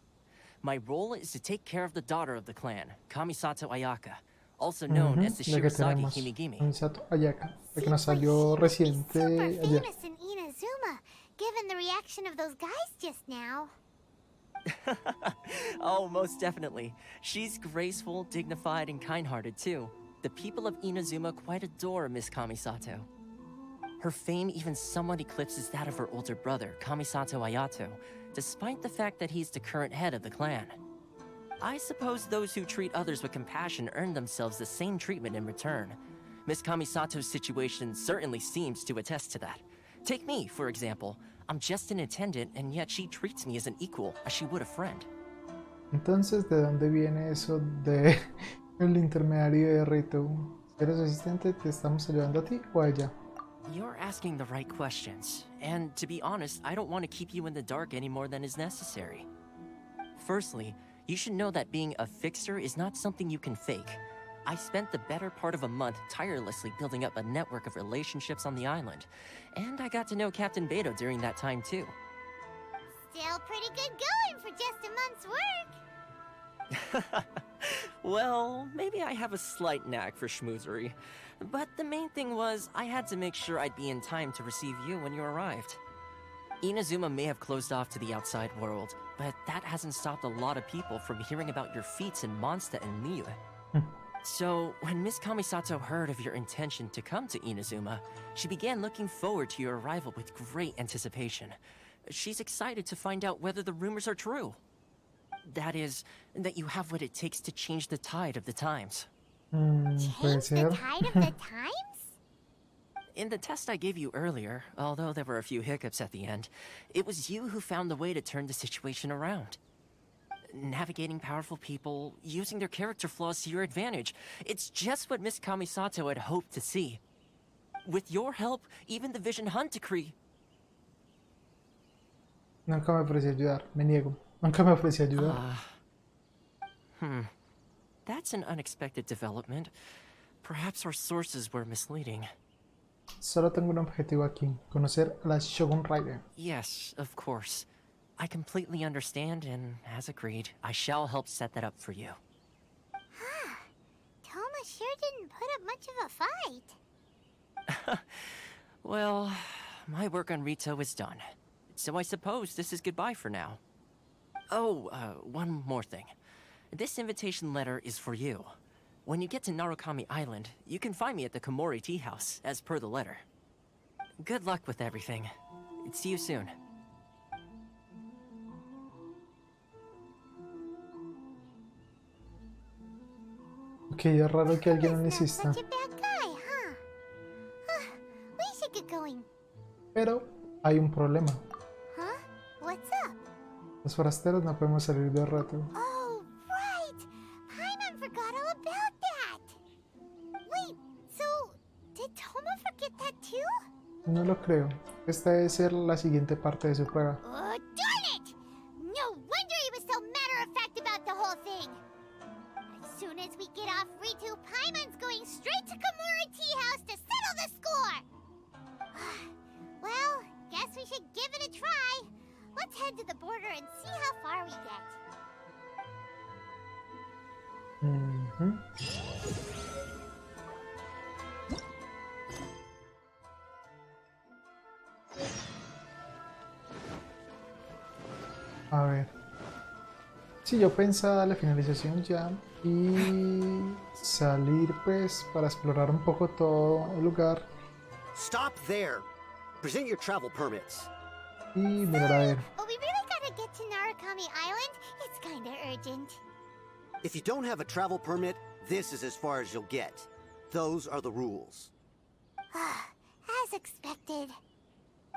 My role is to take care of the daughter of the clan, Kamisato Ayaka, also known as the La que Shirasagi tenemos, Himegimi. Kamisato Ayaka, la que nos salió reciente Super ayer. famous in Inazuma, given the reaction of those guys just now. Oh, most definitely. She's graceful, dignified, and kind-hearted too. The people of Inazuma quite adore Miss Kamisato. Her fame even somewhat eclipses that of her older brother, Kamisato Ayato, despite the fact that he's the current head of the clan. I suppose those who treat others with compassion earn themselves the same treatment in return. Miss Kamisato's situation certainly seems to attest to that. Take me, for example. I'm just an attendant, and yet she treats me as an equal, as she would a friend. Entonces, ¿de dónde viene eso de el intermediario de Rito? Si eres asistente, ¿te estamos ayudando a ti o a ella? You're asking the right questions, and to be honest, I don't want to keep you in the dark any more than is necessary. Firstly, you should know that being a fixer is not something you can fake. I spent the better part of a month tirelessly building up a network of relationships on the island, and I got to know Captain Beto during that time too. Still pretty good going for just a month's work. Well, maybe I have a slight knack for schmoozery, but the main thing was I had to make sure I'd be in time to receive you when you arrived. Inazuma may have closed off to the outside world, but that hasn't stopped a lot of people from hearing about your feats in Mondstadt and Liyue. So, when Miss Kamisato heard of your intention to come to Inazuma, she began looking forward to your arrival with great anticipation. She's excited to find out whether the rumors are true. That is, that you have what it takes to change the tide of the times. Puede ser. The tide of the times? In the test I gave you earlier, although there were a few hiccups at the end, it was you who found the way to turn the situation around. Navigating powerful people, using their character flaws to your advantage. It's just what Miss Kamisato had hoped to see. With your help, even the Vision Hunt decree... Nunca me ofrecí ayudar, me niego. Nunca me ofrecí ayudar. That's an unexpected development. Perhaps our sources were misleading. Solo tengo un objetivo aquí, conocer a la Shogun Raiden. Yes, of course. I completely understand, and as agreed, I shall help set that up for you. Toma sure didn't put up much of a fight. Well, my work on Rito is done. So I suppose this is goodbye for now. Oh, one more thing. This invitation letter is for you. When you get to Narukami Island, you can find me at the Komori Tea House, as per the letter. good luck with everything. See you soon. Ok, es raro que alguien lo insista. Such a bad guy, huh? We should get going. Pero hay un problema. Huh? What's up? Los forasteros no podemos salir de rato. Oh, right! Paimon forgot all about that! Wait, so did Toma forget that too? No lo creo. Esta debe ser la siguiente parte de su prueba. Oh, darn it! No wonder he was so matter-of-fact about the whole thing! As soon as we get off Ritu, Paimon's going straight to Kamura Tea House to settle the score! Well, guess we should give it a try. Let's head to the border and see how far we get. A ver. Sí, yo pensaba la finalización ya y salir pues para explorar un poco todo el lugar Stop there. Present your travel permits. y mirar a ver. Oh, we really gotta get to Narukami Island. It's kinda urgent. If you don't have a travel permit, this is as far as you'll get. Those are the rules. As expected.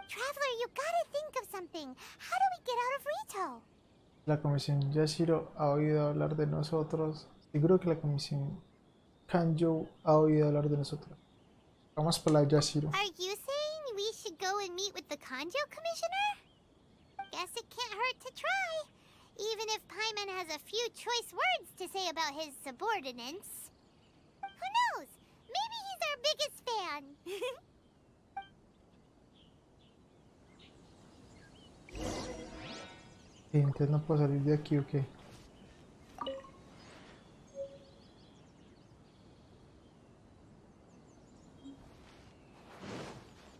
Traveler, you gotta think of something. How do we get out of Rito? La comisión Yashiro ha oído hablar de nosotros. Seguro que la comisión Kanjo ha oído hablar de nosotros. Vamos por la Yashiro. Are you saying we should go and meet with the Kanjo Commissioner? Guess it can't hurt to try. Even if Paimon has a few choice words to say about his subordinates. Who knows? Maybe he's our biggest fan. Y entonces no puedo salir de aquí, ¿o qué?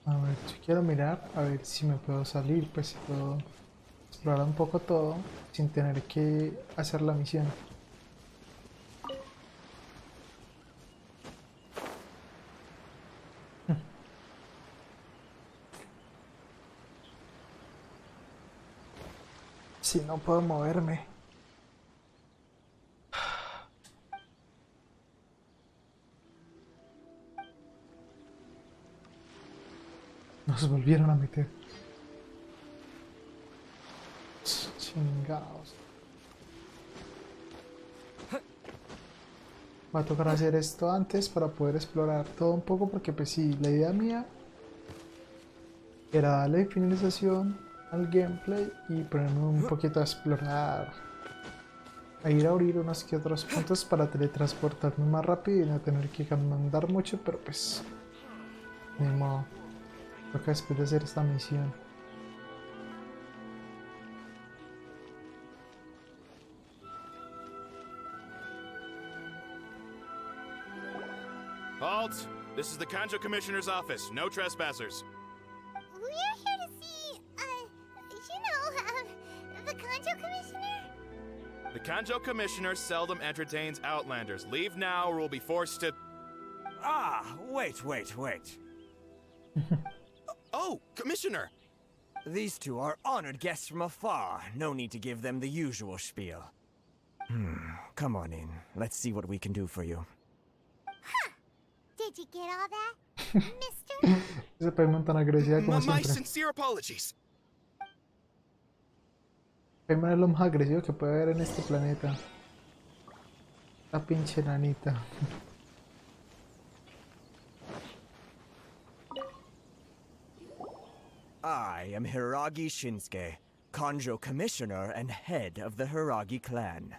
A ver, yo quiero mirar a ver si me puedo salir, pues si puedo explorar un poco todo sin tener que hacer la misión. Si no puedo moverme. Nos volvieron a meter. Chingados. Va a tocar hacer esto antes para poder explorar todo un poco, porque pues sí, la idea mía era darle finalización al gameplay y ponerme un poquito a explorar, a ir a abrir unos que otros puntos para teletransportarme más rápido y no tener que andar mucho, pero pues ni modo, toca después de hacer esta misión. Halt! This is the Kanjo Commissioner's office. No trespassers. We're here to see, the Kanjo Commissioner? The Kanjo Commissioner seldom entertains Outlanders. Leave now or we'll be forced to... Ah, wait. Oh, Commissioner! These two are honored guests from afar. No need to give them the usual spiel. Come on in. Let's see what we can do for you. Did you get all that, mister? Ese Paimon tan agresiva como My siempre. sincere apologies. Paimon es lo más agresivo que puede haber en este planeta. La pinche nanita. I am Hiragi Shinsuke, Kanjo Commissioner and head of the Hiragi clan.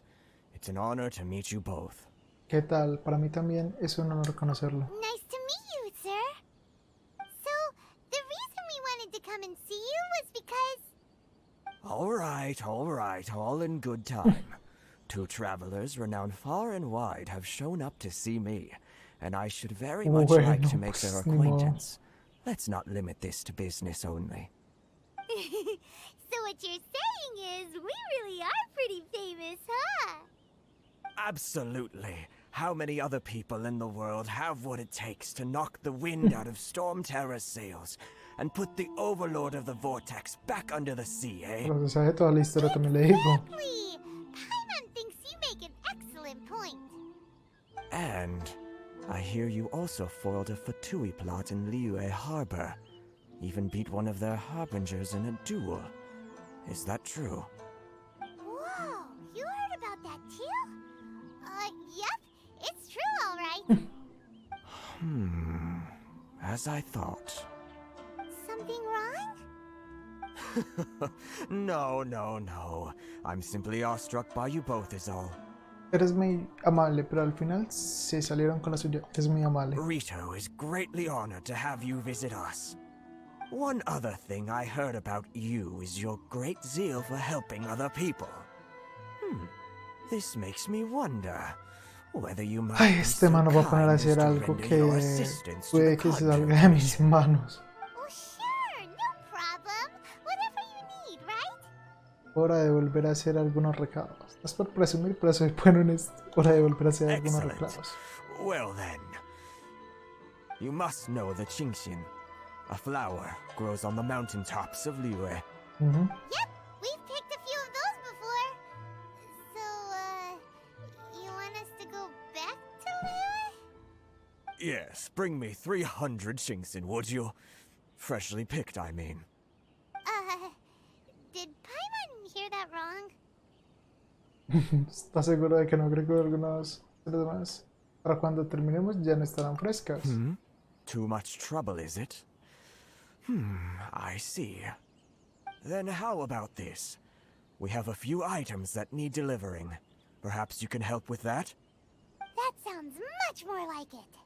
It's an honor to meet you both. ¿Qué tal? Para mí también es un honor conocerlo. Nice to meet you, sir. So, the reason we wanted to come and see you was because... All right, all in good time. Two travelers renowned far and wide have shown up to see me, and I should very much like to make their acquaintance. Let's not limit this to business only. So what you're saying is, we really are pretty famous, huh? Absolutely. how many other people in the world have what it takes to knock the wind out of Storm Terror's sails and put the Overlord of the Vortex back under the sea, eh? Pero se sabe toda la historia, también le digo. Exactly! Paimon thinks you make an excellent point. And I hear you also foiled a Fatui plot in Liyue Harbor. Even beat one of their harbingers in a duel. Is that true? Whoa, you heard about that too? Yep, it's true, alright. As I thought. Something wrong? No. I'm simply awestruck by you both is all. Eres muy amable, pero al final se salieron con la suya. Es muy amable. Rito is greatly honored to have you visit us. One other thing I heard about you is your great zeal for helping other people. This makes me wonder whether you might Ay, be este so mano va a poner a kind as hacer to algo render que your assistance to puede the que se conjurer. salga de mis manos. Oh, sure, no problem. Whatever you need, right? Hora de volver a hacer algunos recados. No es por presumir, pero soy bueno en esto. Hora de volver a hacer algunos Excellent. recados. Well then, you must know the Genshin. A flower grows on the mountaintops of Liyue. Yep, we've picked a few of those before. So, you want us to go back to Liyue? Yes, bring me 300 Genshin, would you? Freshly picked, I mean. Did Paimon hear that wrong? ¿Estás seguro de que no agregó algunos de los demás? Para cuando terminemos ya no estarán frescas. Too much trouble, is it? I see. Then how about this? We have a few items that need delivering. Perhaps you can help with that? That sounds much more like it.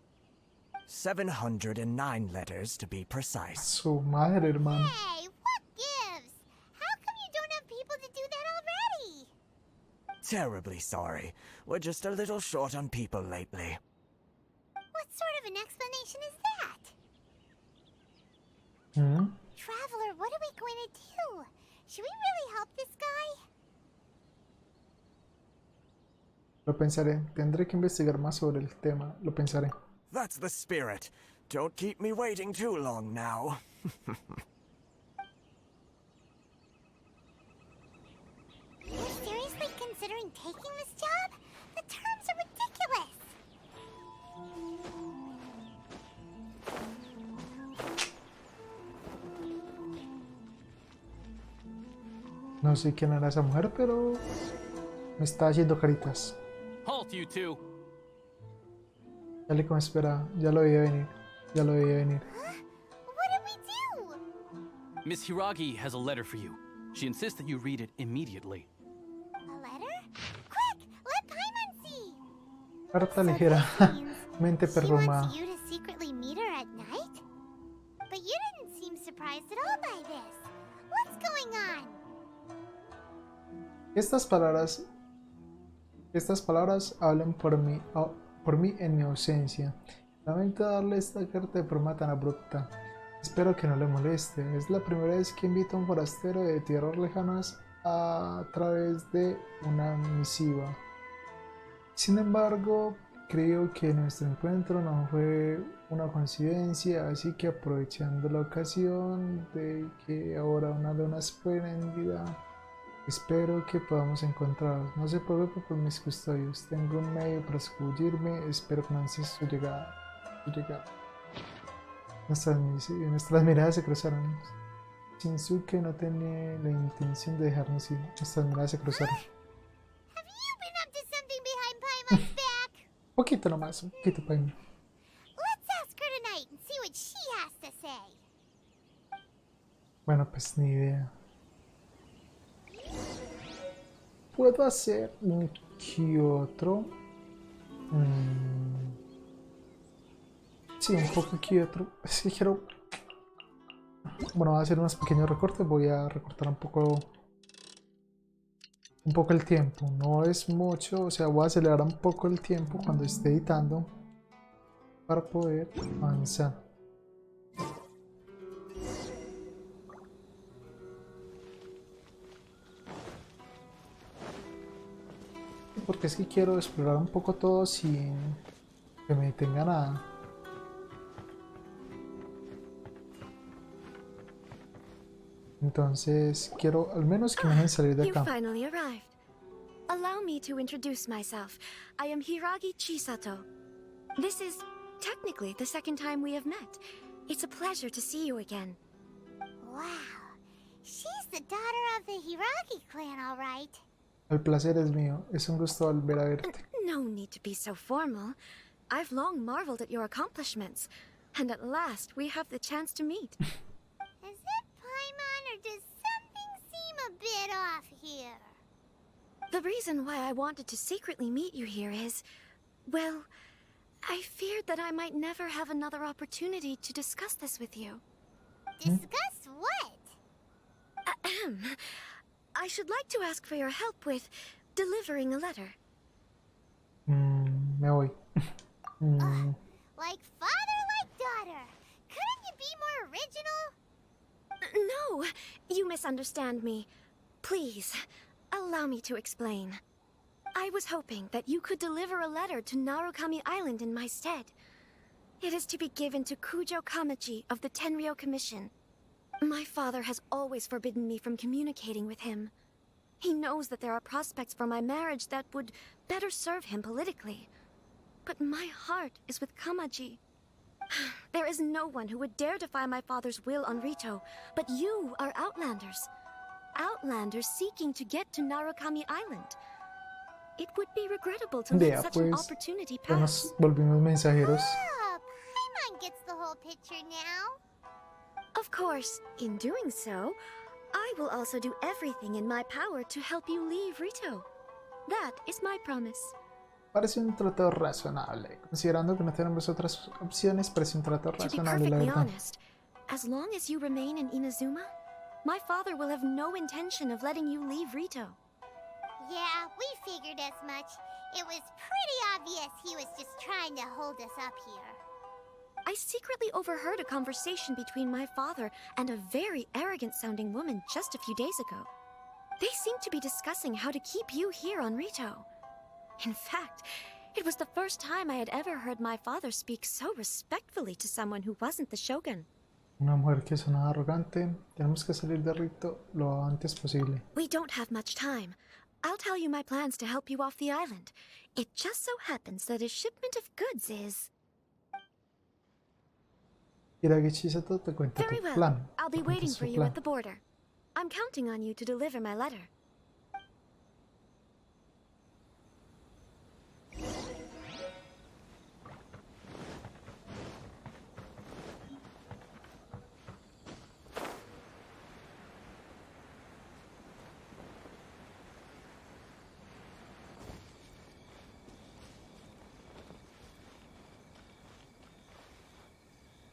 709 letters to be precise. Su madre, hermano. Hey, what gives? How come you don't have people to do that already? Terribly sorry. We're just a little short on people lately. What sort of an explanation is that? Traveler, what are we going to do? Should we really help this guy? Lo pensaré. Tendré que investigar más sobre el tema. Lo pensaré. That's the spirit. Don't keep me waiting too long now. You're seriously considering taking this job? The terms are ridiculous. No sé quién era esa mujer, pero me está haciendo caritas. Halt, you two. Dale como espera. Ya lo veía venir. Ya lo veía venir. What did we do? Miss Hiragi has a letter for you. She insists that you read it immediately. A letter? Quick, let Paimon see. Carta ligera. Mente She perfumada. wants you to secretly meet her at night? But you didn't seem surprised at all by this. What's going on? Estas palabras hablan por mí en mi ausencia. Lamento darle esta carta de forma tan abrupta. Espero que no le moleste. Es la primera vez que invito a un forastero de tierras lejanas a través de una misiva. Sin embargo, creo que nuestro encuentro no fue una coincidencia, así que aprovechando la ocasión de que ahora una luna espléndida, espero que podamos encontrarnos. No se preocupe por mis custodios. Tengo un medio para escabullirme. Espero que no ansies su llegada. Nuestras miradas se cruzaron. Shinsuke no tenía la intención de dejarnos ir. Nuestras miradas se cruzaron. Have you been up to something behind Paimon's back? Poquito nomás, un poquito para mí. Let's ask her tonight and see what she has to say. Bueno, pues ni idea. Puedo hacer un quiero. Sí, un poco quiero. Es que quiero. Bueno, voy a hacer unos pequeños recortes. Voy a recortar un poco el tiempo. No es mucho, o sea, voy a acelerar un poco el tiempo cuando esté editando para poder avanzar. porque es que quiero explorar un poco todo sin que me detenga nada. Entonces quiero al menos que me dejen salir de You acá. finally arrived. Allow me to introduce myself. I am Hiragi Chisato. This is technically the second time we have met. It's a pleasure to see you again. Wow. She's the daughter of the Hiragi clan, all right. El placer es mío. Es un gusto volver a verte. No need to be so formal. I've long marveled at your accomplishments. And at last, we have the chance to meet. Is it Paimon, or does something seem a bit off here? The reason why I wanted to secretly meet you here is, well, I feared that I might never have another opportunity to discuss this with you. Discuss what? Ahem. I should like to ask for your help with delivering a letter. Me voy. Like father, like daughter. Couldn't you be more original? No, you misunderstand me. Please, allow me to explain. I was hoping that you could deliver a letter to Narukami Island in my stead. It is to be given to Kujo Kamachi of the Tenryou Commission. My father has always forbidden me from communicating with him. He knows that there are prospects for my marriage that would better serve him politically. But my heart is with Kamaji. There is no one who would dare defy my father's will on Rito, but you are Outlanders. Outlanders seeking to get to Narukami Island. It would be regrettable to let such an opportunity ya pass. nos volvimos mensajeros. Oh, Paimon gets the whole picture now. Of course, in doing so, I will also do everything in my power to help you leave Rito. That is my promise. Parece un trato razonable. Considerando que no tenemos otras opciones, parece un trato To be razonable, la perfectly verdad. honest, as long as you remain in Inazuma, my father will have no intention of letting you leave Rito. Yeah, we figured as much. It was pretty obvious he was just trying to hold us up here. I secretly overheard a conversation between my father and a very arrogant-sounding woman just a few days ago. They seemed to be discussing how to keep you here on Rito. In fact, it was the first time I had ever heard my father speak so respectfully to someone who wasn't the shogun. Una mujer que suena arrogante. Tenemos que salir de Rito lo antes posible. We don't have much time. I'll tell you my plans to help you off the island. It just so happens that a shipment of goods is... Hiragi Chisato te cuenta Very tu well. plan. I'll be Te cuenta waiting su for you plan. at the border. I'm counting on you to deliver my letter.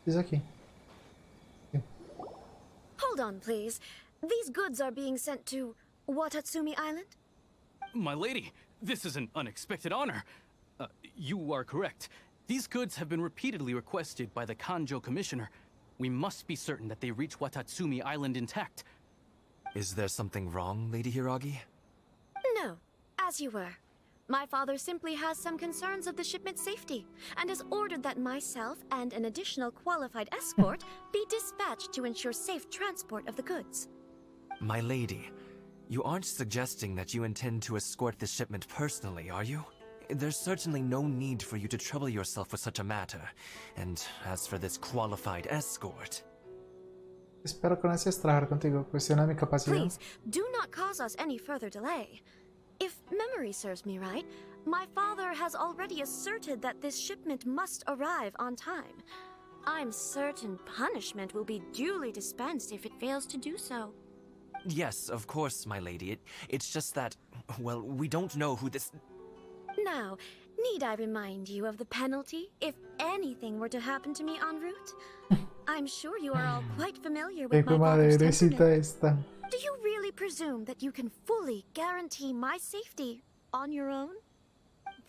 Es aquí. Hold on, please. These goods are being sent to Watatsumi Island? My lady, this is an unexpected honor. You are correct. These goods have been repeatedly requested by the Kanjo Commissioner. We must be certain that they reach Watatsumi Island intact. Is there something wrong, Lady Hiragi? No, as you were. My father simply has some concerns of the shipment's safety, and has ordered that myself and an additional qualified escort be dispatched to ensure safe transport of the goods. My lady, you aren't suggesting that you intend to escort this shipment personally, are you? There's certainly no need for you to trouble yourself with such a matter. And as for this qualified escort... Espero con ansias trabajar contigo. Cuestiona mi capacidad. Please, do not cause us any further delay. If memory serves me right, my father has already asserted that this shipment must arrive on time. I'm certain punishment will be duly dispensed if it fails to do so. Yes, of course, my lady. It's just that, well, we don't know who this... Now, need I remind you of the penalty if anything were to happen to me en route? I'm sure you are all quite familiar with my father's temperament. Esta. Do you really presume that you can fully guarantee my safety on your own?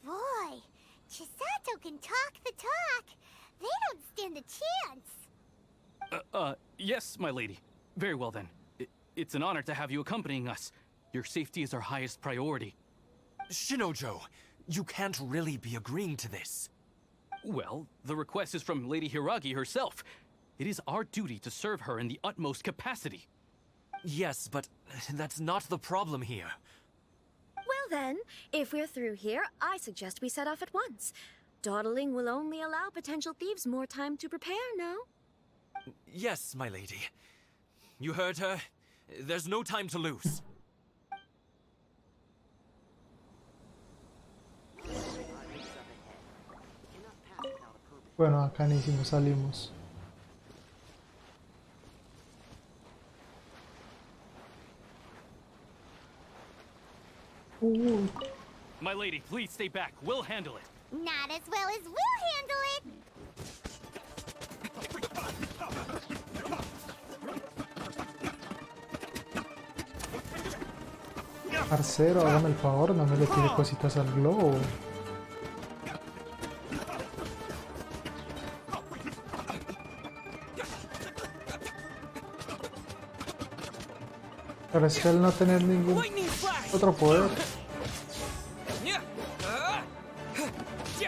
Boy, Chisato can talk the talk. They don't stand a chance. Yes, my lady. Very well then. It's an honor to have you accompanying us. Your safety is our highest priority. Shinojo, you can't really be agreeing to this. Well, the request is from Lady Hiragi herself. It is our duty to serve her in the utmost capacity. Yes, but that's not the problem here. Well then, if we're through here, I suggest we set off at once. Dawdling will only allow potential thieves more time to prepare, no? Yes, my lady. You heard her. There's no time to lose. Bueno, acá ni hicimos, salimos. My lady, please stay back. We'll handle it. Not as well as we'll handle it. Parcero, hágame el favor, no me le tire cositas al globo. Pero es que al no tener ningún otro poder,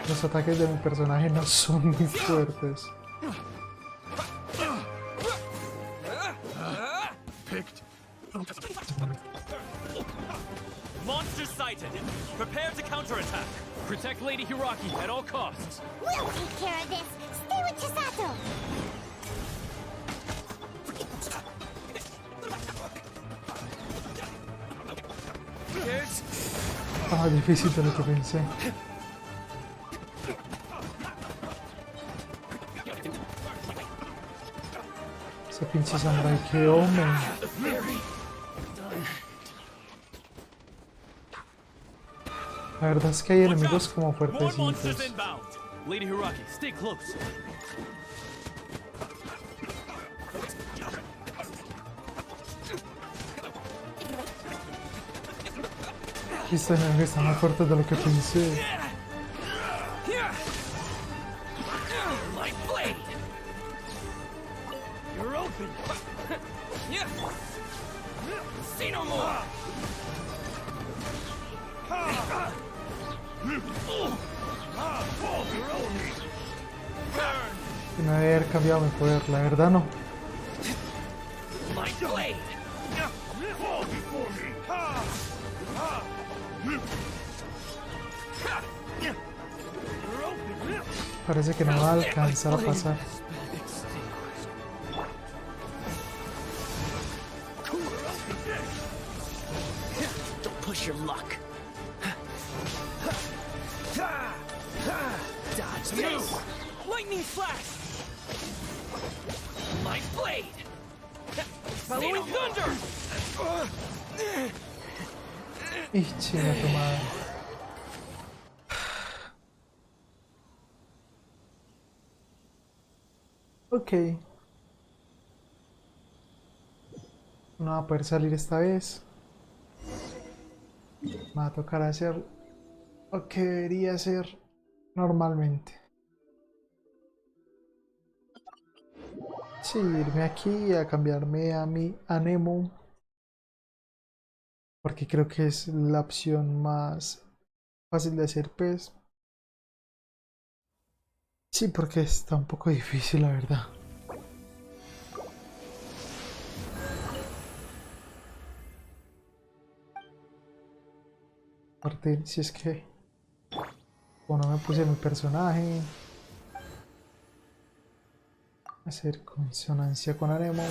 los ataques de mi personaje no son muy fuertes. Monster sighted. Prepare to counterattack. Protect Lady Hiragi at all costs. We'll take care of this. Stay with Chisato. Ah, difícil de lo que pensé. Ese pinche samurai, que hombre. La verdad es que hay enemigos como fuertecitos. Lady Hiragi, stay close. Estos enemigos están más fuertes de lo que pensé. My blade. You're open. See no more. Que no debe haber cambiado mi poder, la verdad no. My blade. Parece que no va a alcanzar a pasar. Don't push your luck. Dodge this. Lightning flash. My blade. Following thunder. Y chinga tu madre. Ok. No va a poder salir esta vez. Me va a tocar hacer lo que debería hacer normalmente. Sí, irme aquí a cambiarme a mi Anemo. Porque creo que es la opción más fácil de hacer pez. Sí, porque está un poco difícil, la verdad. Aparte, si es que... Bueno, me puse mi personaje. Hacer consonancia con Anemon.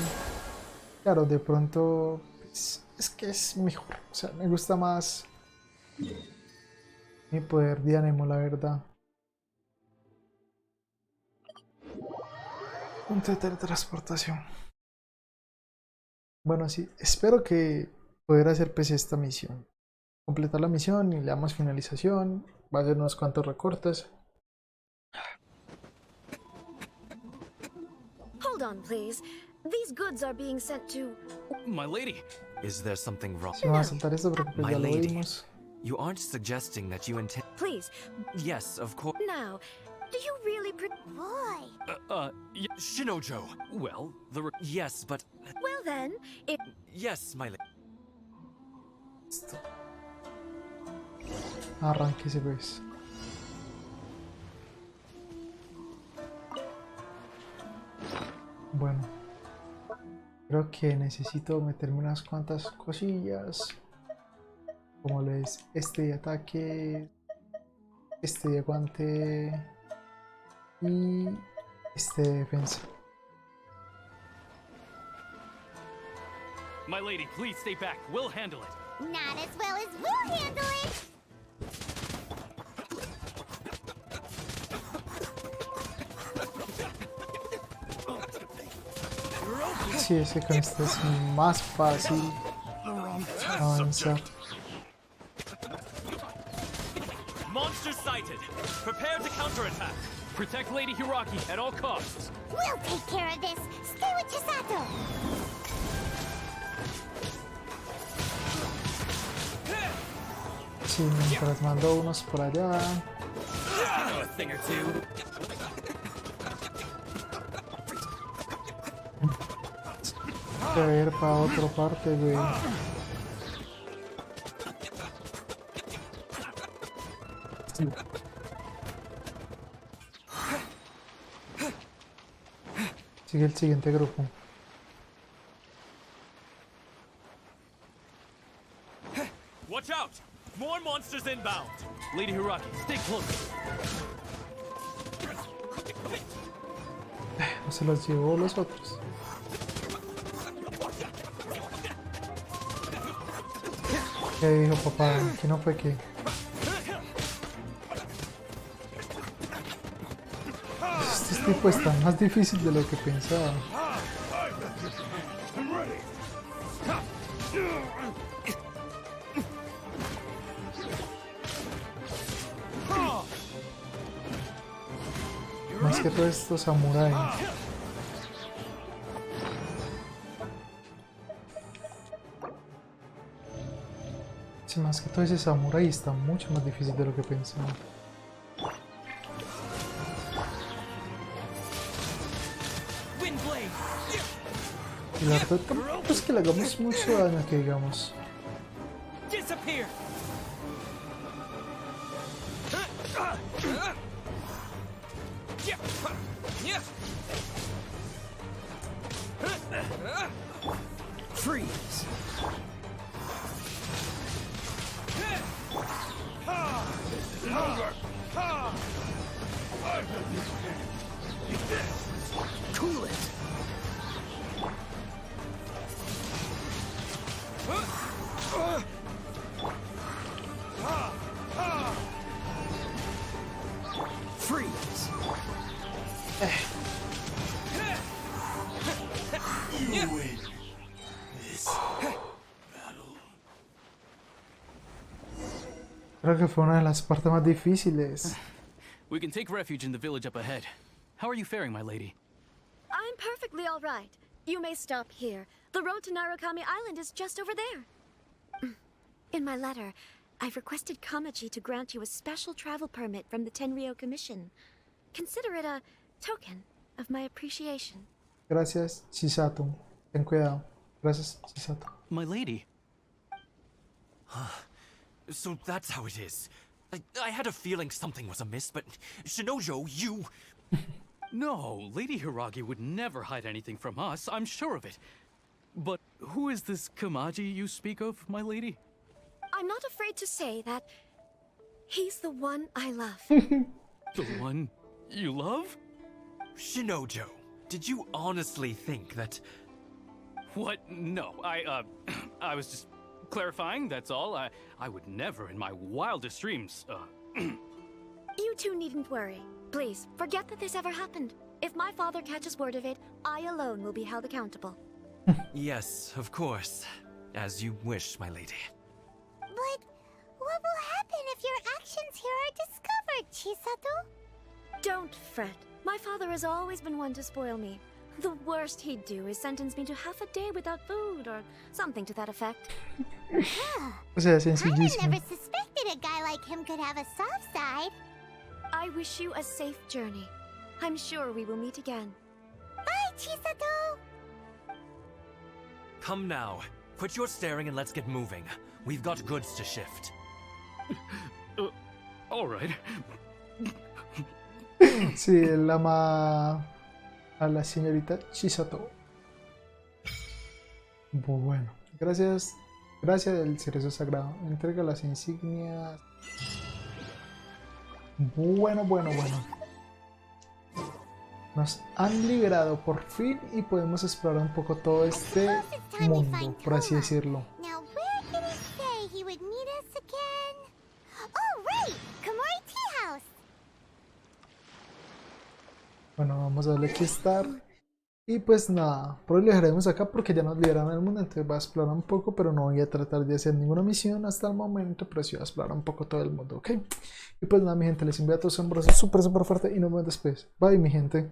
Claro, de pronto... Es que es mejor. O sea, me gusta más... mi poder de Anemon, la verdad. Punto de teletransportación. Bueno, sí, espero que poder hacer pues esta misión. Completar la misión y le damos finalización. Va a hacer unos cuantos recortes. Hold on, please. These goods are being sent to... My lady. Is there something wrong? Si vamos a saltar esto porque pues ya lo vimos. You aren't suggesting that you intend... Please. Yes, of course. Now, do you really Boy. Shinojo. Well, yes, but... Well then, it... Yes, my lady. Arránquese pues. Bueno, creo que necesito meterme unas cuantas cosillas, como les este de ataque, este de aguante y este de defensa. My lady, please stay back. We'll handle it. Not as well as we'll handle it. Sí, es que con esto es más fácil avanzar. Monster sighted. Prepare to counterattack. Protect Lady Hiraki at all costs. We'll take care of this. Stay with Chisato. Sí, mientras mando unos por allá. I know a thing or two. Voy a ir para otra parte, güey. Sí. Sigue el siguiente grupo. Watch out! More monsters inbound. Lady Hiraki, stay close. No se los llevó los otros. ¿Qué dijo papá? ¿Qué no fue qué? Este tipo está más difícil de lo que pensaba. Más que todo estos samuráis. Sí, más que todo ese samurái está mucho más difícil de lo que pensaba. Y la verdad tampoco es que le hagamos mucho daño, que digamos. Freeze. Cool it. Freeze. You win this battle. Creo que fue una de las partes más difíciles. We can take refuge in the village up ahead. How are you faring, my lady? I'm perfectly all right. You may stop here. The road to Narukami Island is just over there. In my letter, I've requested Kamachi to grant you a special travel permit from the Tenryou Commission. Consider it a token of my appreciation. Gracias, Chisato. Ten cuidado. Gracias, Chisato. My lady. So that's how it is. I had a feeling something was amiss, but Shinojo, you... No, Lady Hiragi would never hide anything from us, I'm sure of it. But who is this Kamaji you speak of, my lady? I'm not afraid to say that he's the one I love. The one you love? Shinojo, did you honestly think that... What? No, I was just clarifying, that's all. I would never in my wildest dreams, You two needn't worry. Please, forget that this ever happened. If my father catches word of it, I alone will be held accountable. Yes, of course. As you wish, my lady. But what will happen if your actions here are discovered, Chisato? Don't fret. My father has always been one to spoil me. The worst he'd do is sentence me to half a day without food or something to that effect. O sea, I sencillísimo. never suspected a guy like him could have a soft side. I wish you a safe journey. I'm sure we will meet again. Bye, Chisato! Come now. Quit your staring and let's get moving. We've got goods to shift. All right. Sí, él ama a la señorita Chisato. Bueno, gracias del cerezo sagrado. Entrega las insignias. Bueno. Nos han liberado por fin y podemos explorar un poco todo este mundo, por así decirlo. Now, where did he say he would meet us again? Oh, right! Komori Tea House! Bueno, vamos a darle aquí estar. Y pues nada, por hoy lo dejaremos acá porque ya nos liberaron el mundo, entonces voy a explorar un poco, pero no voy a tratar de hacer ninguna misión hasta el momento, pero sí voy a explorar un poco todo el mundo, ¿ok? Y pues nada, mi gente, les envío a todos un abrazo súper fuerte y nos vemos después. Bye, mi gente.